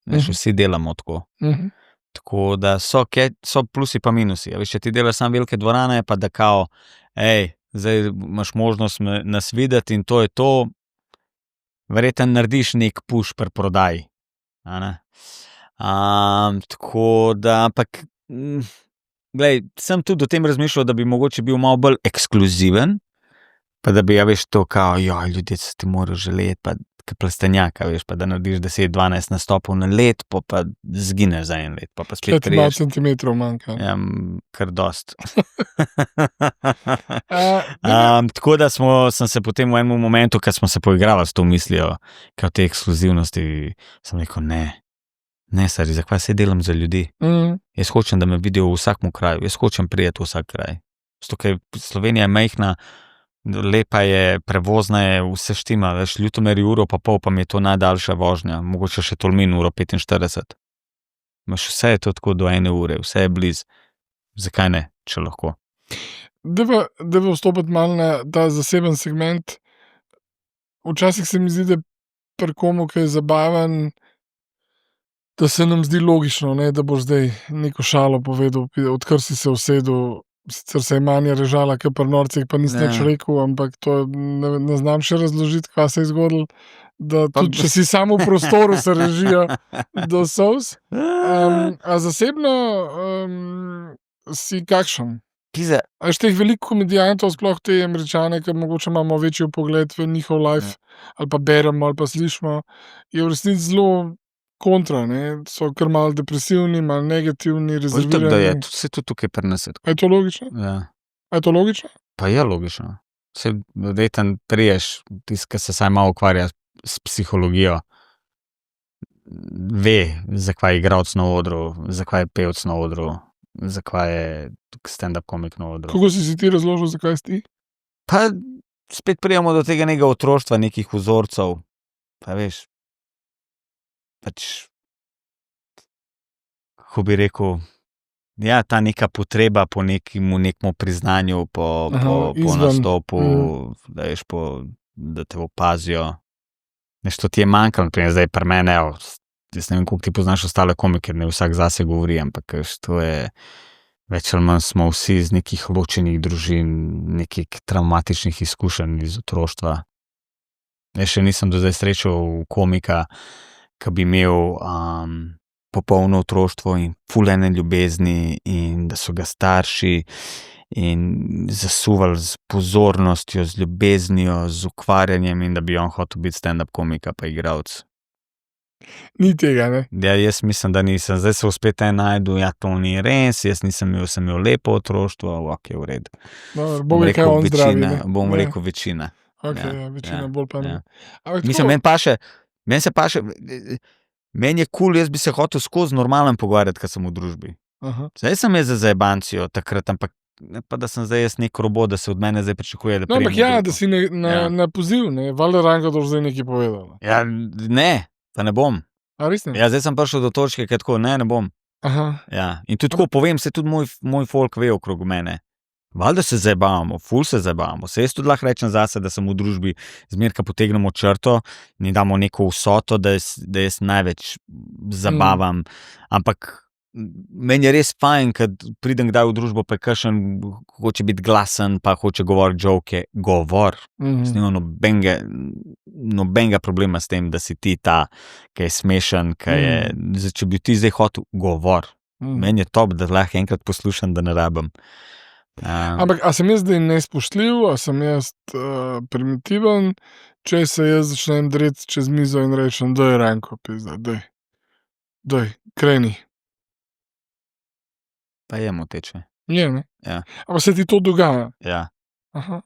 Vsi delamo tako. Tako da so plusi pa minusi. Če ti delaš sam velike dvorane, pa da kao, zdaj imaš možnost nas videti in to je to, verjetno narediš nek push pri prodaji. Tako da, ampak glej, sem tudi o tem razmišljal, da bi mogoče bil malo bolj ekskluziven, pa da bi, veš, to kao, ljudje se ti morajo želeti, pa plastenjaka, veš, pa da narediš 10-12 nastopov na let, pa zgineš za en let, pa spet priješ. 5 centimetrov manjka. Ja, kar dost. Tako da sem se potem v enem momentu, ko smo se poigravali s to mislijo, kao te ekskluzivnosti, sem rekel, ne, Ne, stari, zakaj se delam za ljudi? Jaz hočem, da me vidijo v vsakem kraju, jaz hočem prijeti v vsak kraj. Zato, ker Slovenija je majhna, lepa je, prevozna je, vse štima, veš, Ljutomer je 1,5 ure, pa mi je to najdaljša vožnja, mogoče še Tolmin 1,45 ure. Vse je to tako do 1 ure, vse je blizu. Zakaj ne, če lahko? Dajva vstopiti malo na ta zaseben segment. Včasih se mi zdi, da pri komu, ki je zabaven, da se nam zdi logično, ne, da boš zdaj neko šalo povedal, odkar si se usedel. Sicer se je Manja režala, ke pri norcih, pa nisi nič rekel, ampak to ne znam še razložiti, kva se je zgodilo. Da tudi, če si samo v prostoru, se režijo do solz. A zasebno si kakšen? A veš, teh veliko komediantov, sploh te Američane, ker mogoče imamo večji vpogled v njihov life, ali pa beremo, ali pa slišimo, je v resnici zelo kontra, ne, so kar malo depresivni, malo negativni, rezervirani. Itak, da je, vse to tukaj pri nas je tako. A je to logično? Ja. A je to logično? Pa je logično. Saj verjetno priješ, tisti, ki se saj malo ukvarja s psihologijo, ve, zakaj je igralec na odru, zakaj je pevec na odru, zakaj je stand-up komik na odru. Kako si ti razložil, zakaj si ti? Pa spet prijemo do tega nekega otroštva, nekih vzorcev, pa veš, pač, kako bi rekel, ja, ta neka potreba po nekemu priznanju, po nastopu, da veš, da te opazijo. Veš, to ti je manjkalo, zdaj pri mene, jaz ne vem, koliko ti poznaš ostale komike, ne vsak zase govori, ampak veš, to je, več ali manj smo vsi iz nekih ločenih družin, nekih travmatičnih izkušenj iz otroštva. Jaz še nisem do zdaj srečal komika, ki bi imel popolno otroštvo in ful ene ljubezni in da so ga starši in zasuvali z pozornostjo, z ljubeznijo, z ukvarjanjem in da bi on hotel biti stand-up komika pa igralec. Ni tega, ne? Ja, jaz mislim, da nisem. Zdaj se spet najdu, ja, to ni res, jaz nisem imel, sem imel lepo otroštvo, ok, v redu. Bom rekel, on zdravi, ne? Bom rekel večina. Ok, večina bolj pa ne. Mislim, meni se paše, meni je cool, jaz bi se hotel skozi normalen pogovarjati, ko sem v družbi. Zdaj sem jaz za zajebancijo takrat, ampak ne pa, da sem zdaj jaz nek robot, da se od mene zdaj pričakuje, da ampak ja, da si na poziv, ne, valjda Ranko to zdaj nekaj povedal. Ja, ne, pa ne bom. A res ne? Ja, zdaj sem prišel do točke, ker tako, ne bom. Ja, in tudi tako povem, se tudi moj folk ve okrog mene. Valjda se zabavamo, ful se zabavamo. Se jaz tudi lahko rečem zase, da sem v družbi, zmerka potegnemo črto in damo neko vsoto, da jaz največ zabavam. Ampak meni je res fajn, kad pridem kdaj v družbo, pa kakšen hoče biti glasen, pa hoče govoriti joke, govor. Snimam nobenega problema s tem, da si ti ta, ki je smešen, če bi ti zdaj hotel, govor. Meni je top, da lahko enkrat poslušam, da ne rabim. Ampak, a sem jaz zdaj nespoštljiv, a sem jaz primitiven, če se jaz začnem dreti čez mizo in rečem, daj Ranko, pizda, daj, kreni. Pa je moteče. Je, ne? Ja. Ampak se ti to dogaja? Ja,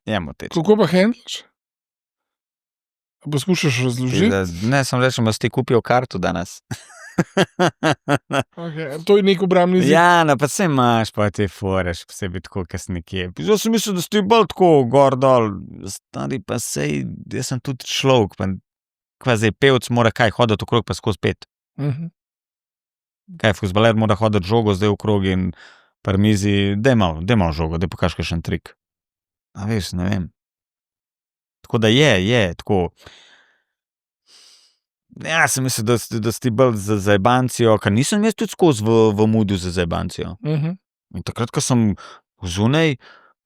je moteče. Kako pa handlaš? A poskušaš razložiti? Ne, sem rečem, da si ti kupil karto danes. Okay, to je nek obrambni zid. Ja, no, pa se imaš, pa te foreš, posebej tako, kaj si nekje. Jaz sem mislil, da si ti bolj tako gor dol, stari pa sej, jaz sem tudi človek, pa kva zdaj pevc mora kaj, hoditi okrog pa skozi pet. Kaj, fuzbaler mora hoditi žogo zdaj okrog in pri mizi, daj malo žogo, daj pokaž kakšen trik. A veš, ne vem. Tako da je, tako. Ja, sem mislil, da si ti bolj za zajebancijo, ker nisem jaz tudi skozi v moodu za zajebancijo. In takrat, ko sem zunaj,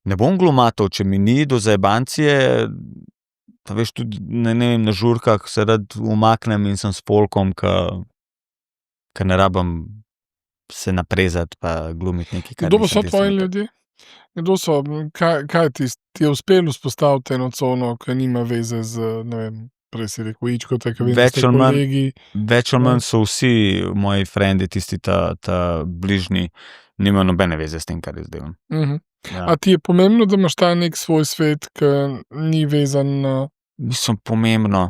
ne bom glomatov, če mi ni do zajebancije, pa veš, tudi ne vem, na žurkah se rad umaknem in sem s folkom, ker ne rabim se naprezati pa glumiti nekaj, kar Kdo pa so tvoji ljudje? Kdo so, kaj ti je uspelo vzpostaviti eno cono, ki nima veze z, ne vem, prej si rekel, Ičko, tako vem, ste kolegi. Več ali manj so vsi moji frendi, tisti ta bližnji, nimajo nobene veze s tem, kar jaz delam. Ja. A ti je pomembno, da imaš ta nek svoj svet, ki ni vezan na... Mislim, pomembno.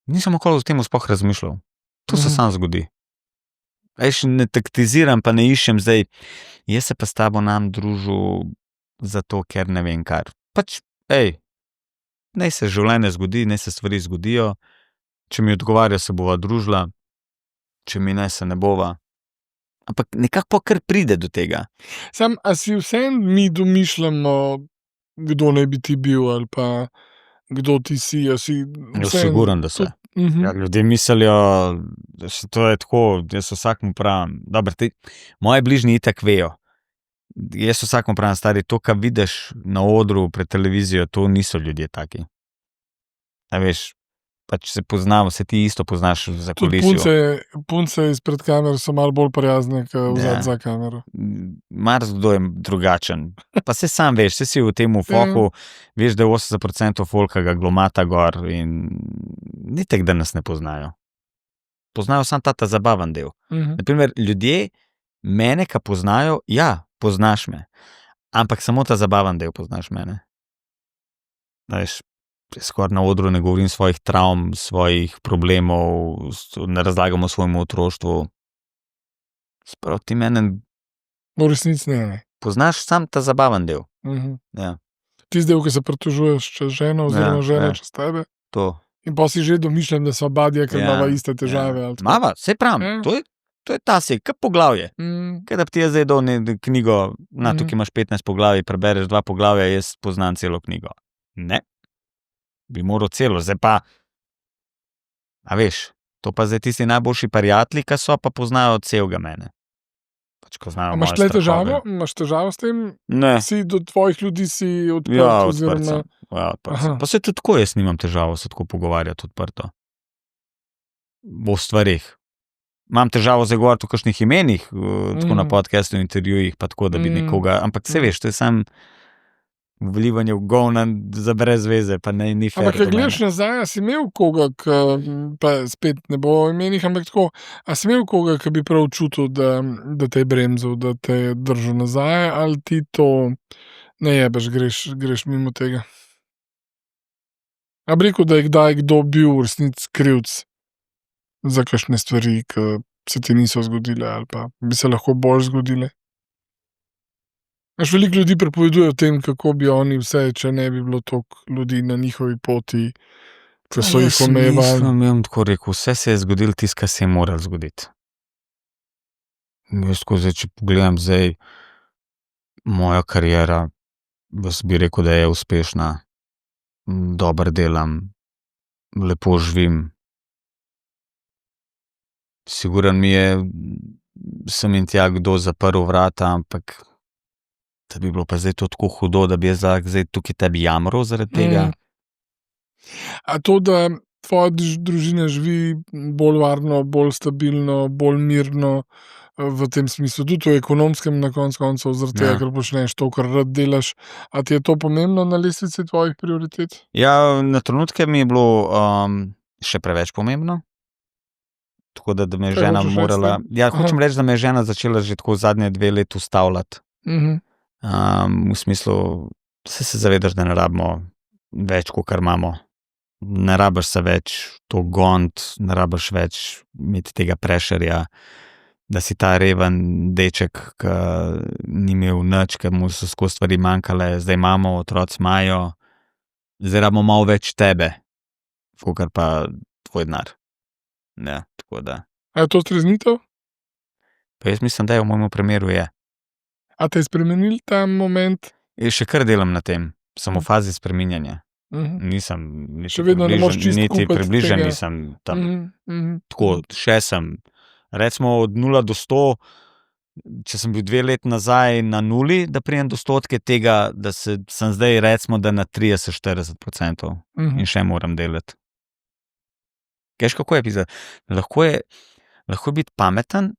Nisem okoli o tem sploh razmišljal. To se sam zgodi. ne taktiziram, pa ne iščem zdaj, jaz se pa s tabo nam družil zato, ker ne vem kar. Pač, naj se življenje zgodi, naj se stvari zgodijo, če mi odgovarja, se bova družila, če mi ne, se ne bova. Ampak nekako kar pride do tega. Sam, a si vseeno mi domišljamo, kdo naj bi ti bil, ali pa kdo ti si, a si vseeno... Siguren, da se. Ja, ljudje mislijo, da se to je tako, jaz vsakmu pravim, dobro, moji bližnji itak vejo. Jaz vsakmu pravim, stari, to, kar vidiš na odru pred televizijo, to niso ljudje taki. A veš, pač se poznamo, se ti isto poznaš za kulisijo. Tudi punce izpred kamer so malo bolj prijazne, kot vzad za kamero. Marsikdo je drugačen. Pa se sam veš, se si v tem foku, veš, da je 80% folka ga glomata gor in ni tek, da nas ne poznajo. Poznajo samo ta zabaven del. Naprimer, ljudje, mene, ka poznajo, ja, poznaš me. Ampak samo ta zabaven del poznaš mene. Veš, skoraj na odru ne govorim svojih travm, svojih problemov, ne razlagam o svojem otroštvu. Sprav ti mene... V resnici ne. Poznaš sam ta zabaven del. Ja. Ti del, ki se pritožuješ čez ženo, oziroma žena čez tebe. To. In pa si že domišljam, da so badje, ker imava iste težave. Mava, saj pravim, to je ta sej, kaj poglavje. Kaj da bi ti jaz zdaj dal knjigo, tukaj imaš 15 poglavij, prebereš 2 poglavja, jaz poznam celo knjigo. Ne. Bi moral celo, zdaj pa, a veš, to pa zdaj tisti najboljši prijatelji, ki so, pa poznajo celega mene. Pač, ko znajo moje strahove. Težavo? Imaš težavo s tem? Ne. Si do tvojih ljudi si odprt? Ja, odprt sem. Pa se tudi tako, jaz nimam težavo se tako pogovarjati odprto. O stvarih. Imam težavo zdaj govoriti o kakšnih imenih, tako na podcastu, intervjujih, pa tako, da bi nekoga, ampak se veš, to je sam vlivanje v govna za brez veze, pa ni fair. Ampak, kaj gledaš nazaj, a si imel koga, pa spet ne bo imenih, ampak tako, a si imel koga, ki bi prav čutil, da te je bremzel, da te je držal nazaj, ali ti to ne jebeš, greš mimo tega? A bi rekel, da je kdaj kdo bil v resnici krivc za kakšne stvari, ki se ti niso zgodile, ali pa bi se lahko bolj zgodile? Veliko ljudi pripoveduje o tem, kako bi oni vse, če ne bi bilo toliko ljudi na njihovi poti, ki so jih omejevali. Jaz tako rekel, vse se je zgodilo tisto, kar se je moralo zgoditi. Jaz tako zdaj, če pogledam zdaj moja kariera, jaz bi rekel, da je uspešna, dobro delam, lepo živim. Siguran mi je, sem in tja kdo zaprl vrata, ampak da bi bilo pa zdaj to tako hudo, da bi jaz zdaj tukaj tebi jamral zaradi tega. A to, da tvoja družina živi bolj varno, bolj stabilno, bolj mirno, v tem smislu, tudi v ekonomskem na koncu, zaradi tega, ker počneš to, kar rad delaš, a ti je to pomembno na lestvici tvojih prioritet? Ja, na trenutke mi je bilo še preveč pomembno. Tako da me je žena morala... Ja, hočem reči, da me je žena začela že tako zadnje 2 leta ustavljati. V smislu, se zavedaš, da ne rabimo več, kot imamo. Ne rabiš se več to gont, ne rabiš več imeti tega prešerja, da si ta reven deček, ki ni imel nič, ki mu so skozi stvari manjkale, zdaj imamo, otroci imajo, zdaj rabimo malo več tebe, kakor pa tvoj denar. Ja, tako da. A je to streznitev? Pa jaz mislim, da je v mojem primeru je. A te je spremenil ta moment? Še kar delam na tem, sem v fazi spreminjanja. Nisem še vedno ne moš čisto niti približen, nisem tam. Tako, še sem. Recimo od 0 do 100, če sem bil 2 leta nazaj na 0, da pridem do 100 tega, da sem zdaj recimo, da na 30-40%. In še moram delati. Veš, kako je pisati? Lahko je biti pameten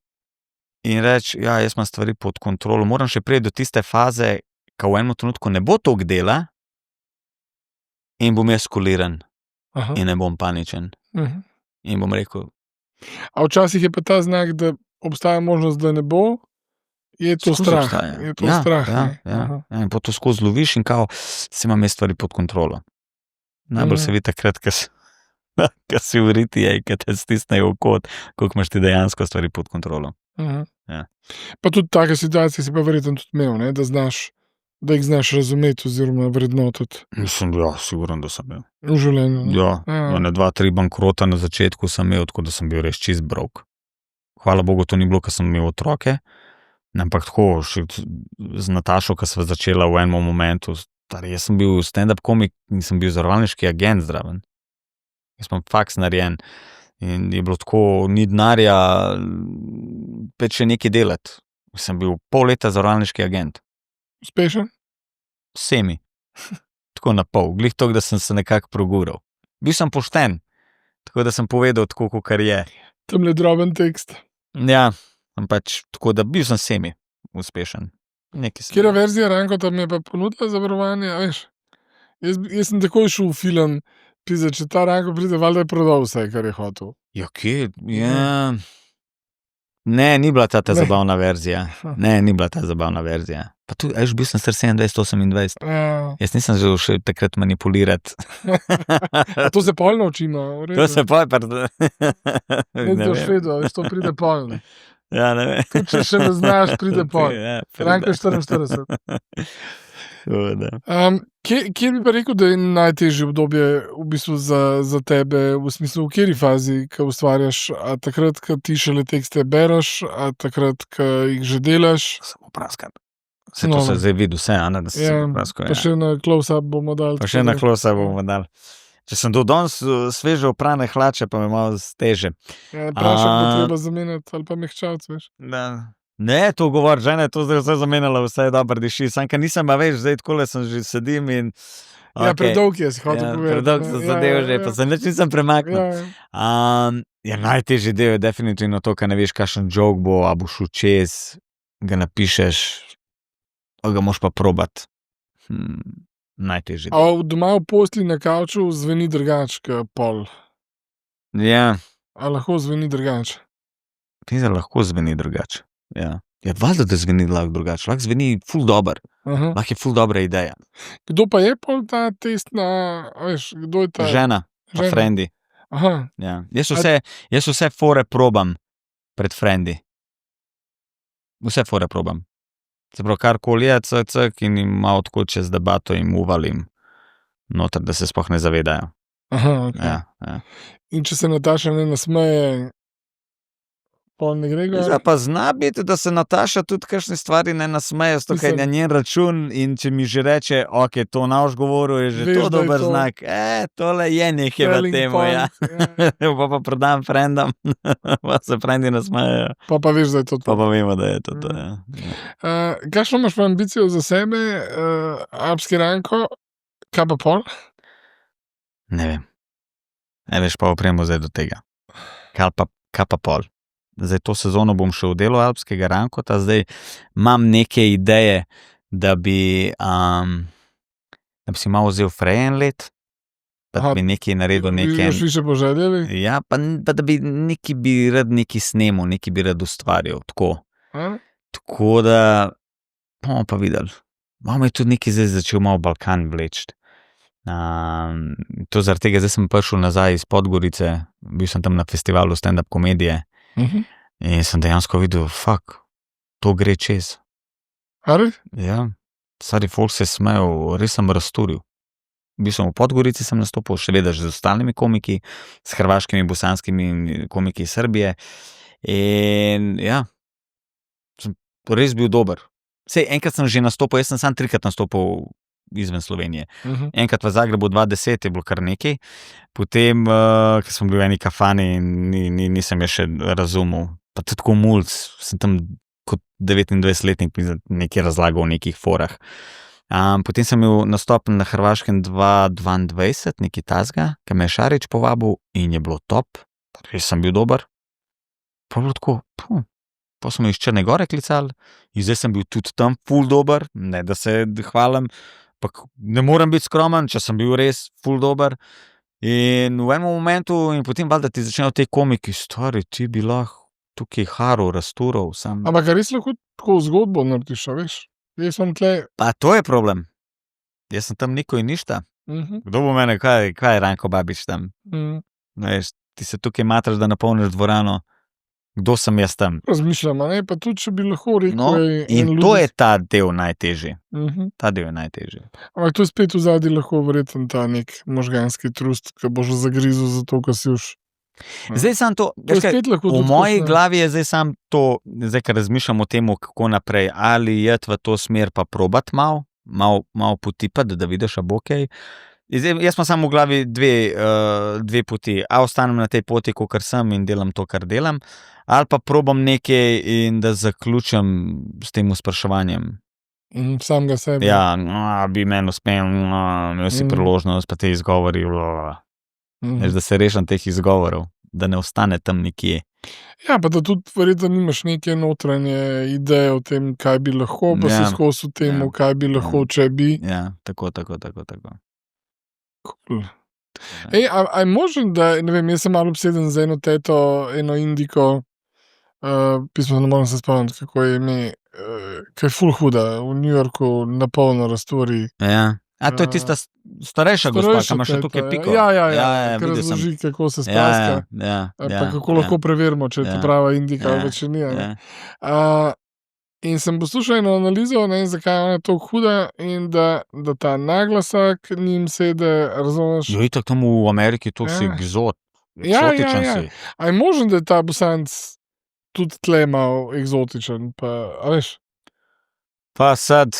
in reči, ja, jaz imam stvari pod kontrolo, moram še priti do tiste faze, ko v enem trenutku ne bo toliko dela in bom jaz skoliran in ne bom paničen. In bom rekel... A včasih je pa ta znak, da obstaja možnost, da ne bo, je to strah. Je to strah. Ja. In potem to skozi loviš in kao, se imam jaz stvari pod kontrolo. Najbolj se vidi takrat, ko si v riti, ko te stisnejo v kot, koliko imaš ti dejansko stvari pod kontrolo. Ja. Pa tudi take situacije si pa verjetno tudi imel, ne? Da jih znaš razumeti oziroma vrednotiti Mislim, ja, sigurno, da sem imel. v življenju. Ne? Ja, 2-3 bankrota na začetku sem imel, tako da sem bil res čist broke. Hvala Bogu, to ni bilo, ker sem imel otroke, ampak tako, še z Natašo, ko sva začela v enem momentu, jaz sem bil stand-up komik in sem bil zavarovalniški agent zraven. Jaz sem faks narejen in je bilo tako, ni denarja, peč še nekaj delati. Sem bil pol leta zavarovalniški agent. Uspešen? Semi. Tako na pol, glih to, da sem se nekako progural. Bil sem pošten, tako da sem povedal tako, kakor je. Tamle droben tekst. Ja, pač tako, da bil sem semi uspešen. Katera verzija Rankota mi je pa ponudila zavarovanje, a veš? Jaz sem takoj šel v film, če ta Ranko pride, valjda je prodal vse, kar je hotel. Ja, kje? Ja. Ne, ni bila ta zabavna verzija. Ne, ni bila ta zabavna verzija. Pa tu, bil sem star 27-28. Ja. Jaz nisem želel še takrat manipulirati. To se pol naučimo. To se pol, ne boš vedel, to pride pol. Ja, ne vem. Če še ne znaš, pride pol. Ja, Ranko je 44. Da. Kje bi pa rekel, da je najtežje obdobje v bistvu za tebe, v smislu, v kateri fazi, ko ustvarjaš, a takrat, ko ti šele tekste bereš, a takrat, ko jih že delaš? Samo praskam. Se to se zdaj vidi vse, da se praskam. Pa še na close-up bomo dali. Pa še na close-up bomo dali. Če sem do danes sveže oprane hlače, pa me malo teže. Prašak bo treba zamenjati, ali pa mehčavc, veš. Da. Ne, to govor, žena je to zdaj vse zamenjala, vse je dobro diši. Sanka nisem, a veš, zdaj takole sem že sedim in... Ja, predolg je, si hotel povedati. Predolg sem zadev že, pa se nič nisem premaknil. Najtežji del je definitivno to, kaj ne veš, kakšen joke bo, a bo šel čez, ga napišeš, a ga moš pa probat. Najtežji del. A doma v posli na kavču zveni drugač, kot pol? Ja. A lahko zveni drugač? Mislim, lahko zveni drugač. Ja, valjda, da zveni lahko drugače, lahko zveni ful dober, lahko je ful dobra ideja. Kdo pa je pol ta test na, veš, kdo je ta? Žena, pa frendi. Aha. Ja. Jaz vse fore probam pred frendi. Vse fore probam. Se pravi, karkoli je, cek in jim malo tako čez debato jim uvalim noter, da se sploh ne zavedajo. Aha, ok. Ja. In če se Nataša ne nasmeje, pol ne gre gor? Pa zna biti, da se Nataša tudi kakšne stvari ne nasmeje, s to, kaj na njen račun, in če mi že reče, ok, to naš govoril, je že to dober znak. Tole je nekaj v temu, ja. Pa prodam frendom, pa se frendi nasmejejo. Pa veš, da je to to. Pa vemo, da je to to, ja. Kakšno imaš pa ambicijo za sebe, alpski Ranko, kaj pa pol? Ne vem. Veš, pa opremo zdaj do tega. Kaj pa pol? Zdaj to sezono bom šel v delo alpskega Rankota, zdaj imam neke ideje, da bi si malo vzel frejen let, da bi nekaj naredil, nekaj... Bi še poželjeli? Ja, pa da bi rad nekaj snemal, nekaj bi rad ustvarjal, tako. Tako da, bomo pa videli. Malo je tudi nekaj zdaj začel malo Balkan vleči. To zaradi tega, zdaj sem prišel nazaj iz Podgorice, bil sem tam na festivalu stand-up komedije. In sem dejansko videl, to gre čez. Ali? Ja, stari folk se smejo, res sem razturil. Bil sem v Podgorici, sem nastopil, še vedno z ostalimi komiki, s hrvaškimi, bosanskimi komiki iz Srbije. In ja, sem res bil dober. Sej, enkrat sem že nastopil, jaz sem sam 3-krat nastopil izven Slovenije. Enkrat v Zagrebu 2010 je bilo kar nekaj, potem, ker sem bil v eni kafani in nisem je še razumel, pa tudi tako mulc, sem tam kot 29-letnik nekaj razlagal v nekih forah. Potem sem imel nastop na Hrvaškem 2022, nekaj tazga, ki me je Šarić povabil in je bilo top, res sem bil dober. Pa je bilo tako, pa smo iz Črne Gore klicali in zdaj sem bil tudi tam ful dober, ne da se hvalim, pa ne morem biti skromen, če sem bil res ful dober. In v enem momentu, in potem valjda ti začnejo te komiki, stari, ti bi lahko tukaj haru, rastural sam. Ampak res lahko tako zgodbo narediš, veš? Jaz sem tle... Pa to je problem. Jaz sem tam niko in ništa. Kdo bo mene, kaj je Ranko Babič tam? Veš, ti se tukaj matraš, da napolniš dvorano, Kdo sem jaz tam? Razmišljam, ne, pa tudi, če bi lahko rekel. No, in to je ta del najtežji. Ta del je najtežji. Ampak to je spet v zadnji lahko verjetno ta nek možganski trust, ki boš zagrizel zato, ker si už. Zdaj sam to, v moji glavi je zdaj sam to, zdaj, ker razmišljam o tem, kako naprej, ali jet v to smer pa probat malo potipati, da vidiš, a bo okej. Jaz imam samo v glavi dve poti. A ostanem na tej poti, kakor sem in delam to, kar delam, ali pa probam nekaj in da zaključim s tem spraševanjem. Samega sebe. Ja, bi meni uspel, imel si priložnost, pa te izgovori. Da se rešim teh izgovorov, da ne ostane tam nekje. Ja, pa da tudi verjetno nimaš neke notranje ideje o tem, kaj bi lahko, pa si skozi v tem, kaj bi lahko, če bi. Ja, tako. Cool. A je možen, da, ne vem, jaz sem malo obseden z eno teto, eno Indiko, pismo, ne moram se spomniti, kako je ime, ki je ful huda, v New Yorku napolno raztvori. Ja, a to je tista starejša gospa, ki ima še tukaj piko. Ja, ki razloži, kako se spraska. Pa kako lahko preverimo, če je to prava Indika, ali če ni. In sem poslušal eno analizo, zakaj je ona tako huda in da ta naglasak njim sede, razumeš? Jo, itak tam v Ameriki to si eksotičen si. A je možen, da je ta Bosanc tudi tle malo eksotičen, pa, a veš? Pa sad,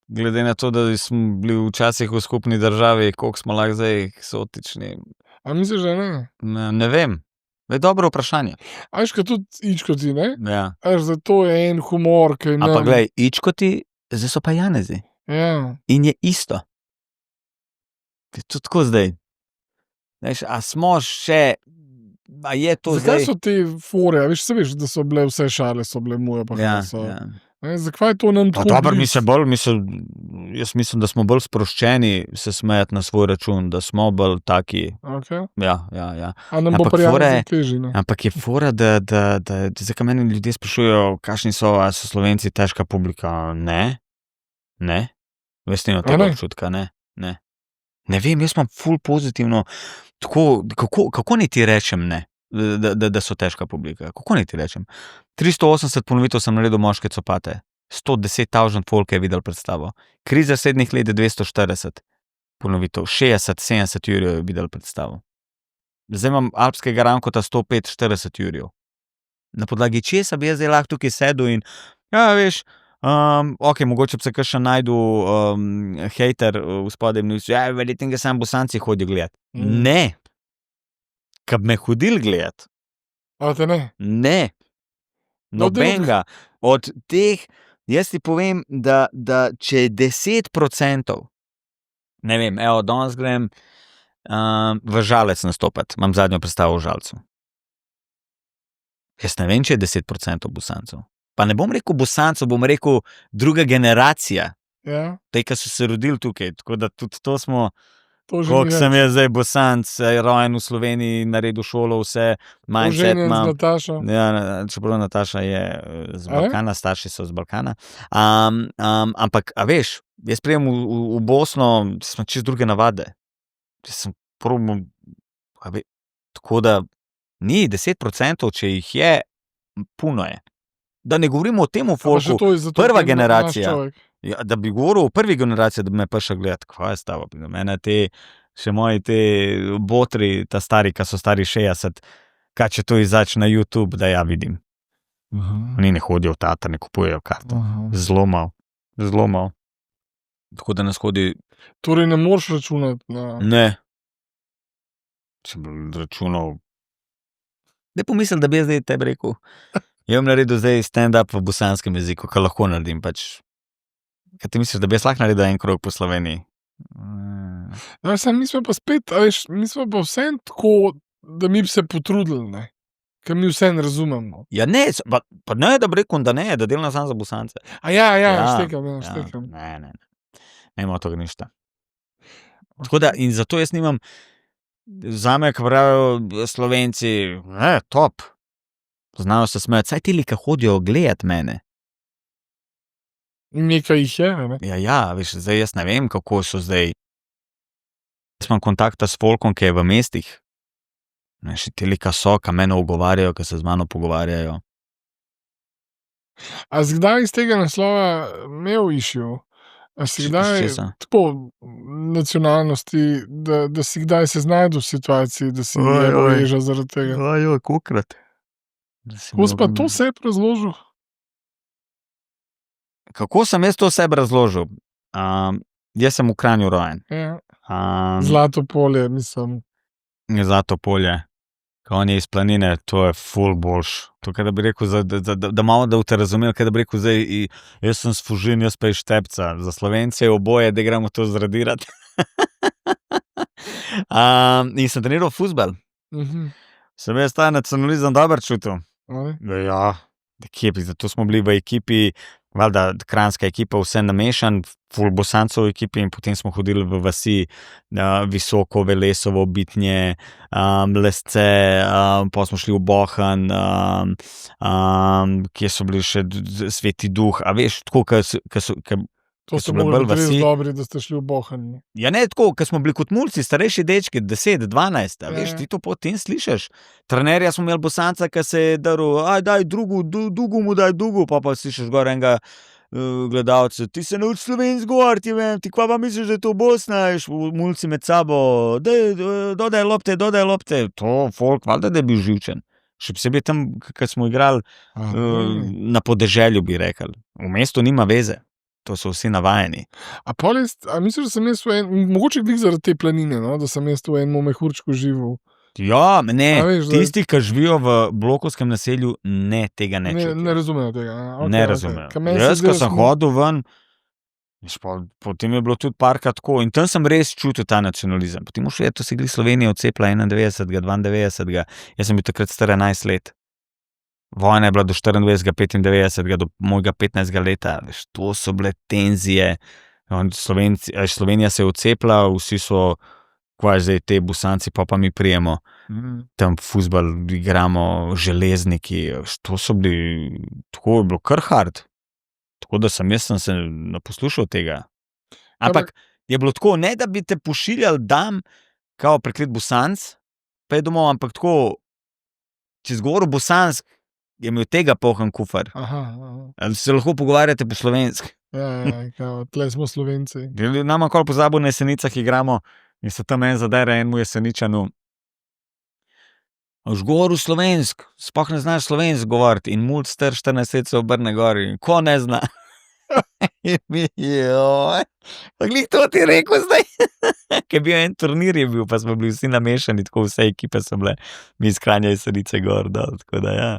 glede na to, da smo bili včasih v skupni državi, koliko smo lahko zdaj eksotični. A misliš, da ne? Ne vem. Je dobro vprašanje. A veš, kaj tudi ičkoti, ne? Ja. A veš, da to je en humor, kaj A pa glej, ičkoti, zdaj so pa janezi. Ja. In je isto. Je to tako zdaj. Veš, a smo še, a je to Zakaj zdaj? so te fore, a veš, da so bile vse šale, so bile moje, pa so. Ja. Zakaj je to nam tako Dobar, jaz mislim, da smo bolj sproščeni se smejati na svoj račun, da smo bolj taki. Okay. Ja. A nam bo prijavljati teži, ne? Ampak je fora, da zakaj meni ljudje sprašujejo, kakšni so, a so Slovenci težka publika? Ne. Veste, ima tega občutka, ne. Ne vem, jaz imam ful pozitivno, tako, kako ni ti rečem ne? Da so težka publika. Kako naj ti rečem? 380 ponovitev sem naredil Moške copate. 110,000 folk je videl predstavo. Kriza srednjih let 240 ponovitev. 60-70 jurjev je videl predstavo. Zdaj imam Alpskega Rankota 105-40 jurjev. Na podlagi česa bi jaz zdaj lahko tukaj sedel in veš, ok, mogoče bi se kakšen najdu hejter v spodaj in verjetno ga sam Bosanci hodijo gledati. Ne. Kaj bi me hodil gledat? A te ne? Ne. Nobenega. Od teh, jaz ti povem, da če je 10%, ne vem, danes grem v Žalec nastopati. Imam zadnjo predstavo v Žalcu. Jaz ne vem, če je 10% Bosancev. Pa ne bom rekel Bosancev, bom rekel druga generacija. Ja. Tej, ki so se rodili tukaj. Tako da tudi to smo... Koliko sem jaz zdaj Bosanc, rojen v Sloveniji, naredil šolo, vse, mindset imam. Oženjen z Natašo. Ja, čeprav Nataša je z Balkana, starši so z Balkana. Ampak, a veš, jaz prijem v Bosno, sem čist druge navade. Sem probal, tako da ni 10%, če jih je, puno je. Da ne govorimo o tem folku, prva generacija. Ja, da bi govoril o prvi generaciji, da bi me prišel gledati, kva je stava. Mene še moji te botri, ta stari, ki so stari 60, kaj če to izač na YouTube, da ja vidim. Oni ne hodijo v teater, ne kupujejo karte. Zelo malo. Tako da nas hodi... Torej ne moreš računati na... Ne. Če bi računal... Ne pomislim, da bi jaz zdaj tebi rekel. Jaz bom naredil zdaj stand-up v bosanskem jeziku, kar lahko naredim, pač... Kaj ti misliš, da bi jaz lahko naredil en krog po Sloveniji? Mi smo pa spet, mi smo pa vsem tako, da mi bi se potrudili, ne? Ker mi vsem razumemo. Ja ne, pa ne, da bi rekel, da ne, da delam sam za Bosance. Štekam. Ne. Ne ima toga ništa. Tako da, in zato jaz nimam, zame, ko pravijo Slovenci, top. Znajo se smeti, saj ti li, ki hodijo gledati mene. Nekaj jih je, ne? Ja, veš, zdaj jaz ne vem, kako so zdaj. Jaz imam kontakta s folkom, ki je v mestih. Še telika so, ka mene ogovarjajo, ka se z mano pogovarjajo. A si kdaj iz tega naslova imel issue? A si kdaj tako nacionalnosti, da si kdaj se znašel v situaciji, da si jemal ježa zaradi tega? Kolikokrat. Kako si pa to sebi razložil? Kako sem jaz to sebi razložil? Jaz sem v Kranju rojen. Ja. Zlato polje, mislim. Zlato polje. Ko on je iz Planine, to je ful boljš. To, kaj da bi rekel, da malo da te razumel, kaj da bi rekel, zdaj, jaz sem s Fužin, jaz pa iz Štepca. Za Slovence je oboje, da gremo to zradirati. In sem treniral fuzbal. Sem jaz ta nacionalizem dober čutil. Ja, zato smo bili v ekipi, valjda kranjska ekipa, vse namešan, ful Bosancev v ekipi in potem smo hodili v vasi, Visoko, Velesovo, Bitnje, Lesce, pa smo šli v Bohan, kje so bili še Sveti Duh, a veš, tako, To so mogli biti res dobri, da ste šli v Bohan. Ja, ne, tako, ko smo bili kot mulci, starejši dečki, 10, 12, a veš, ti to potem slišiš. Trenerja smo imeli Bosanca, ki se je daril, daj dugu mu daj dugu, pa slišiš gor enega gledalca, ti se nauči slovensko govoriti, ti kva pa misliš, da je to Bosna, veš, mulci med sabo, dodaj lopte, to folk, valjda, da je bil živčen. Še posebej tam, ko smo igrali na podeželju, bi rekel. V mestu nima veze. To so vsi navajeni. A misliš, da sem jaz mogoče glih zaradi te Planine, no? Da sem jaz v enem mehurčku živel? Ja, ne, tisti, ki živijo v blokovskem naselju, tega ne čutijo. Ne razumejo tega. Ne razumejo. Jaz, ko sem hodil ven, potem je bilo tudi parkrat tako in tam sem res čutil ta nacionalizem. Potem še je to si glih Slovenija odcepla 91, 92, jaz sem bil takrat star 11 let. Vojna je bila do 24, 95, do mojega 15 leta, veš, to so bile tenzije, Slovenija se je odcepla, vsi so, kva je zdaj te Bosanci, pa mi prijemo, tam fuzbal igramo, železniki, to so bili, tako je bilo kar hard, tako da sem se naposlušal tega. Ampak je bilo tako, ne da bi te pošiljali dam, kao preklet Bosanc, pa je domov, ampak tako, če zgovoril Bosansk, je imel tega poln kufar. Ali se lahko pogovarjate po slovenski? Ja, tle smo Slovenci. Nama kol pozabo na Jesenicah igramo in se tam en zadere enemu Jeseničanu. Už govoril slovensk, sploh ne znaš slovensk govoriti in mulj star 14 let se obrne gor in ko ne zna. Pa glih to ti rekel zdaj. Ker je bil en turnir, pa smo bili vsi namešani, tako vse ekipe so bile, mi iz Kranja Jesenice gor, tako da ja,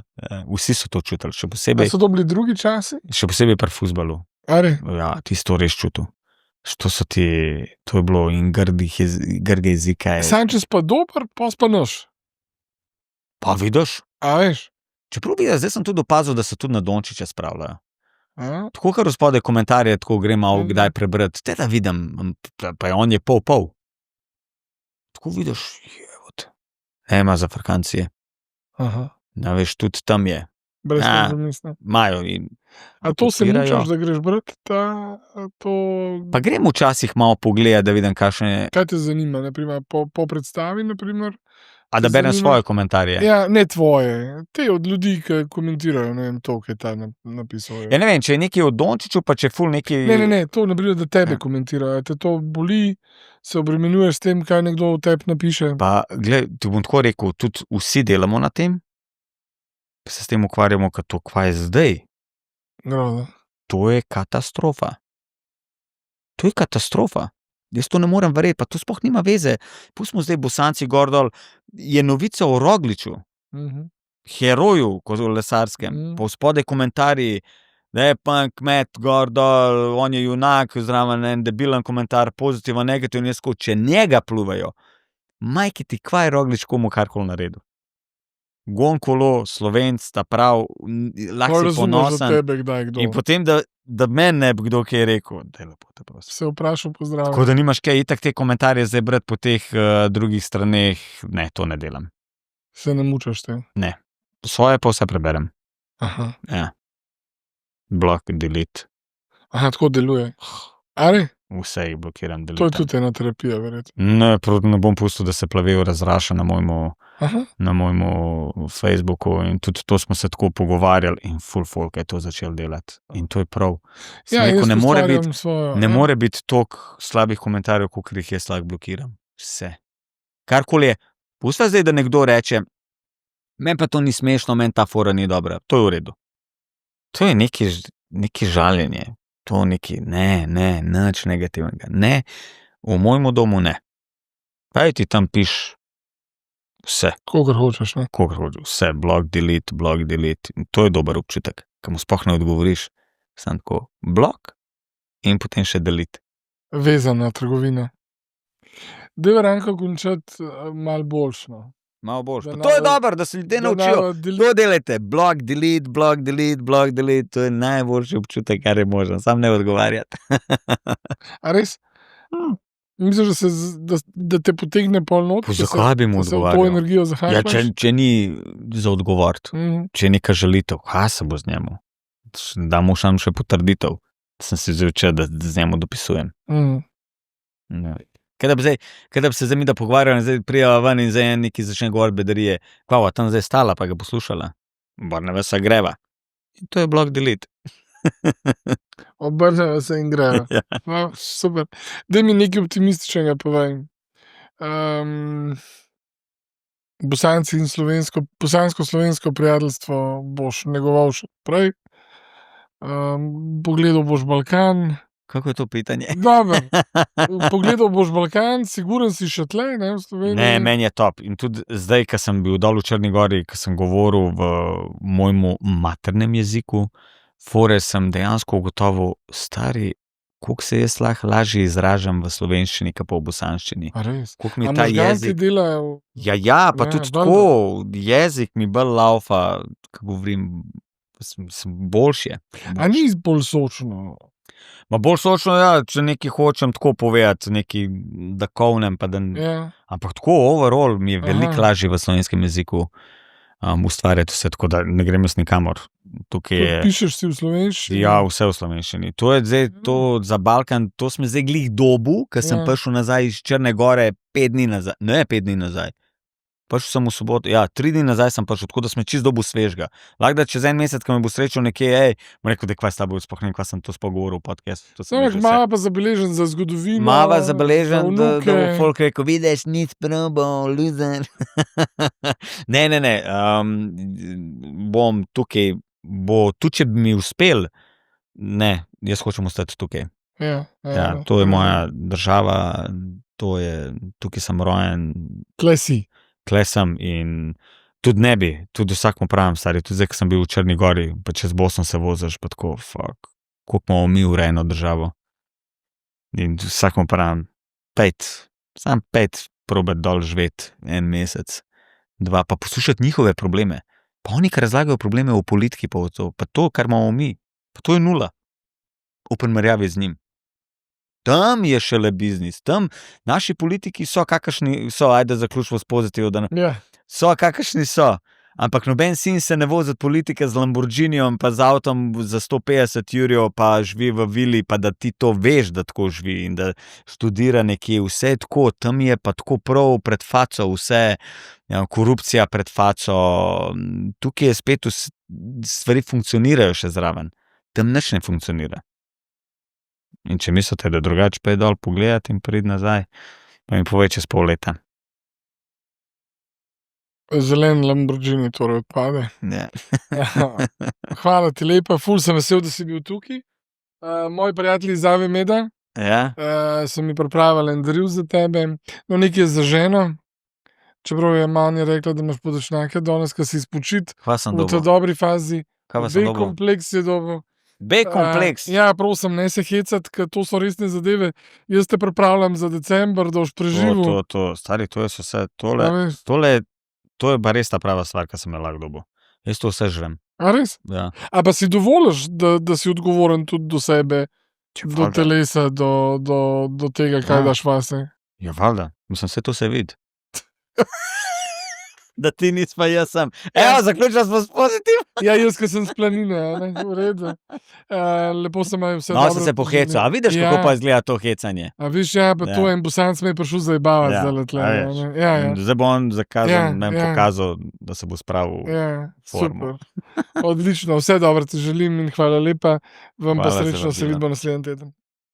vsi so to čutili, še posebej. A so to bili drugi časi? Še posebej pri fuzbalu. Ja, ti si to res čutil. To je bilo in grge jezika. Sančes pa dober, pa naš. Pa vidiš? A veš? Čeprav vidiš, zdaj sem tudi opazil, da se tudi na Dončića spravljajo. Tako kar vzpode komentarje, tako grem malo kdaj prebrati, te da vidim, pa on je pol. Tako vidiš, ima za Frkancije. Ja, veš, tudi tam je. Brez kompromisa. Imajo. A to se mučaš, da greš brati to? Pa grem včasih malo pogledati, da vidim, kakšne je. Kaj te zanima, naprimer, po predstavi, naprimer? A da berem svoje komentarje? Ja, ne tvoje. Te od ljudi, ki komentirajo, ne vem, to, kaj ta napisal. Ja, ne vem, če je nekaj o Dončiću, pa če je ful nekaj... Ne, to naprimer, da tebe komentirajo. Te to boli, se obremenjuješ s tem, kaj nekdo o tebi napiše. Pa, gled, ti bom tako rekel, tudi vsi delamo na tem, pa se s tem ukvarjamo, kot to, kva je zdaj. Grozno. To je katastrofa. Jaz to ne morem verjeti, pa to sploh nima veze. Pustimo zdaj Bosanci gor dol, je novica o Rogliču, heroju kolesarskem, pa vzpodaj komentarji, da je pa kmet gor dol, on je junak, zraven en debilen komentar, pozitiven, negativen, če njega pluvajo, majke ti, kva je Roglič komu karkoli naredil. Gon kolo, Slovenc, ta prav, lahko si ponosen. In potem, da meni ne bi kdo kaj rekel. Se vprašal, pozdravljam. Tako da nimaš kaj itak te komentarje zdaj brati po teh drugih straneh. Ne, to ne delam. Se ne mučaš te? Ne. Svoje pa vse preberem. Aha. Ja. Blok, delete. Aha, tako deluje. Ali? Vse jih blokiram, delete. To je tudi ena terapija, verjetno. Ne bom pustil, da se plavejo razraša na mojemu na mojemu Facebooku in tudi to smo se tako pogovarjali in full folk je to začel delati. In to je prav. Ne more biti toliko slabih komentarjev, koliko jih jaz lahko blokiram. Vse. Karkoli je. Pusta zdaj, da nekdo reče, meni pa to ni smešno, meni ta fora ni dobra. To je v redu. To je neki žaljenje. To neki, nič negativnega. Ne, v mojemu domu ne. Kaj ti tam piš vse? Kogar hočeš, ne? Vse, blog, delete. In to je dober občutek, ko mu sploh ne odgovoriš. Sam tako, blog in potem še delete. Vezana trgovina. Deva Ranko končati malo boljšno. Malo boljšno. To je dobro, da se ljudje naučijo. To delajte. Blog, delete. To je najboljši občutek, kar je možno. Sam ne odgovarjati. A res? Misliš, da te potegne pol noč? Zakaj bi mu odgovarjal? To energijo zahaklaš? Ja, če ni za odgovor, če je neka žalitev, kaj se bo z njemu? Da mu še potrditev. Sem si vzel, da z njemu dopisujem. Kaj da bi se zdaj mi da pogovarjali, zdaj prijava ven in zdaj neki začne govoriti bedarije. Kva, tam zdaj stala, pa ga poslušala. Obrneva se greva. In to je blog delete. Obrneva se in greva. Ja. Wow, super. Daj mi nekaj optimističnega povej. Bosanci in bosansko-slovensko prijateljstvo boš negoval še prej. Pogledal boš Balkan. Kako je to pitanje? Dobro. Pogledal boš Balkan, siguren si še tle, ne, v Sloveniji? Ne, meni je top. In tudi zdaj, ko sem bil dol v Črni Gori, ko sem govoril v mojemu maternem jeziku, fore sem dejansko ugotovil, stari, koliko se jaz lahko lažje izražam v slovenščini, kot pa v bosanščini. A res? Koliko mi ta jezik... delajo... Ja, pa tudi tako, jezik mi bolj laufa, ko govorim, sem boljše. A ni bolj sočno? Ma bolj sočno, ja, če nekaj hočem tako povedati, nekaj da kovnem, pa da... Ja. Ampak tako overall mi je veliko lažje v slovenskem jeziku ustvarjati vse, tako da ne grem jaz nikamor. Tukaj je... Pišeš si v slovenščini? Ja, vse v slovenščini. To je zdaj, to za Balkan, to smo zdaj glih dobu, ker sem prišel nazaj iz Črne Gore 5 dni nazaj. Ne, 5 dni nazaj. Prišel sem v soboto, 3 dni nazaj sem prišel, tako da smo čist dobu svežga. Lahko da čez en mesec, ko me bo srečal nekje, bom rekel, da kva s tabo sploh ne, kva sem to spogovoril v podcast. Mava pa zabeležen za zgodovino. Mava zabeležen, da bo folk rekel, vidiš, nic probal, loser. Ne. Bom tukaj, tudi če bi mi uspel, ne, jaz hočem ostati tukaj. Ja, to je moja država, tukaj sem rojen. Tle sem in tudi ne bi, tudi vsak mu pravim, stari, tudi zdaj, ko sem bil v Črni Gori, pa čez Bosno se voziš, pa tako, koliko imamo mi urejeno državo. In vsak mu pravim, 5 probati dol živeti, 1 mesec, 2, pa poslušati njihove probleme. Pa oni, ki razlagajo probleme v politiki, pa to, kar imamo mi, pa to je 0. V primerjavi z njim. Tam je šele biznis, tam naši politiki so kakršni so, ajde zaključimo s pozitivno, so kakršni so, ampak noben sin se ne vozi od politike z Lamborghinijem pa z avtom za 150 jurjev pa živi v vili, pa da ti to veš, da tako živi in da študira nekje, vse je tako, tam je pa tako prav pred faco, vse, korupcija pred faco, tukaj je spet stvari funkcionirajo še zraven, tam nič ne funkcionira. In če mislite, da drugače pa je dol pogledati in pridi nazaj, pa mi povej čez pol leta. Zelen Lamborghini torej odpade. Ja. Hvala ti lepa, ful sem vesel, da si bil tukaj. Moji prijatelji iz Avimeda so mi pripravili en daril za tebe, no nekaj je za ženo, čeprav je Manja rekla, da imaš podočnjake danes, ko si spočit v tej dobri fazi. B-kompleks je dobil. B-kompleks? Ja, prosim, ne se hecati, ker to so resne zadeve. Jaz te pripravljam za december, da boš preživel. Stari, to je vse, to je pa res ta prava stvar, kar sem je lahko dobil. Jaz to vse žrem. A res? Ja. A pa si dovoliš, da si odgovoren tudi do sebe, do telesa, do tega, kaj daš vase? Ja, valjda. Mislim, vse to se vidi. Da ti nisi pa jaz sem. Evo, zaključili smo s pozitivno. Ja, jaz, ki sem s planine, a ne, v redu. Lepo se imajo vse No, dobro. sem se pohecal. A vidiš, kako pa izgleda to hecanje? A viš, ja, pa to en Bosanc me je prišel zajebavati zdajle tle. Ja. Zdaj bo on pokazal, da se bo spravil v formu. Super. Odlično, vse dobro ti želim in hvala lepa. Vam pa Hvala, srečno, se Sevardina. vidimo naslednji teden.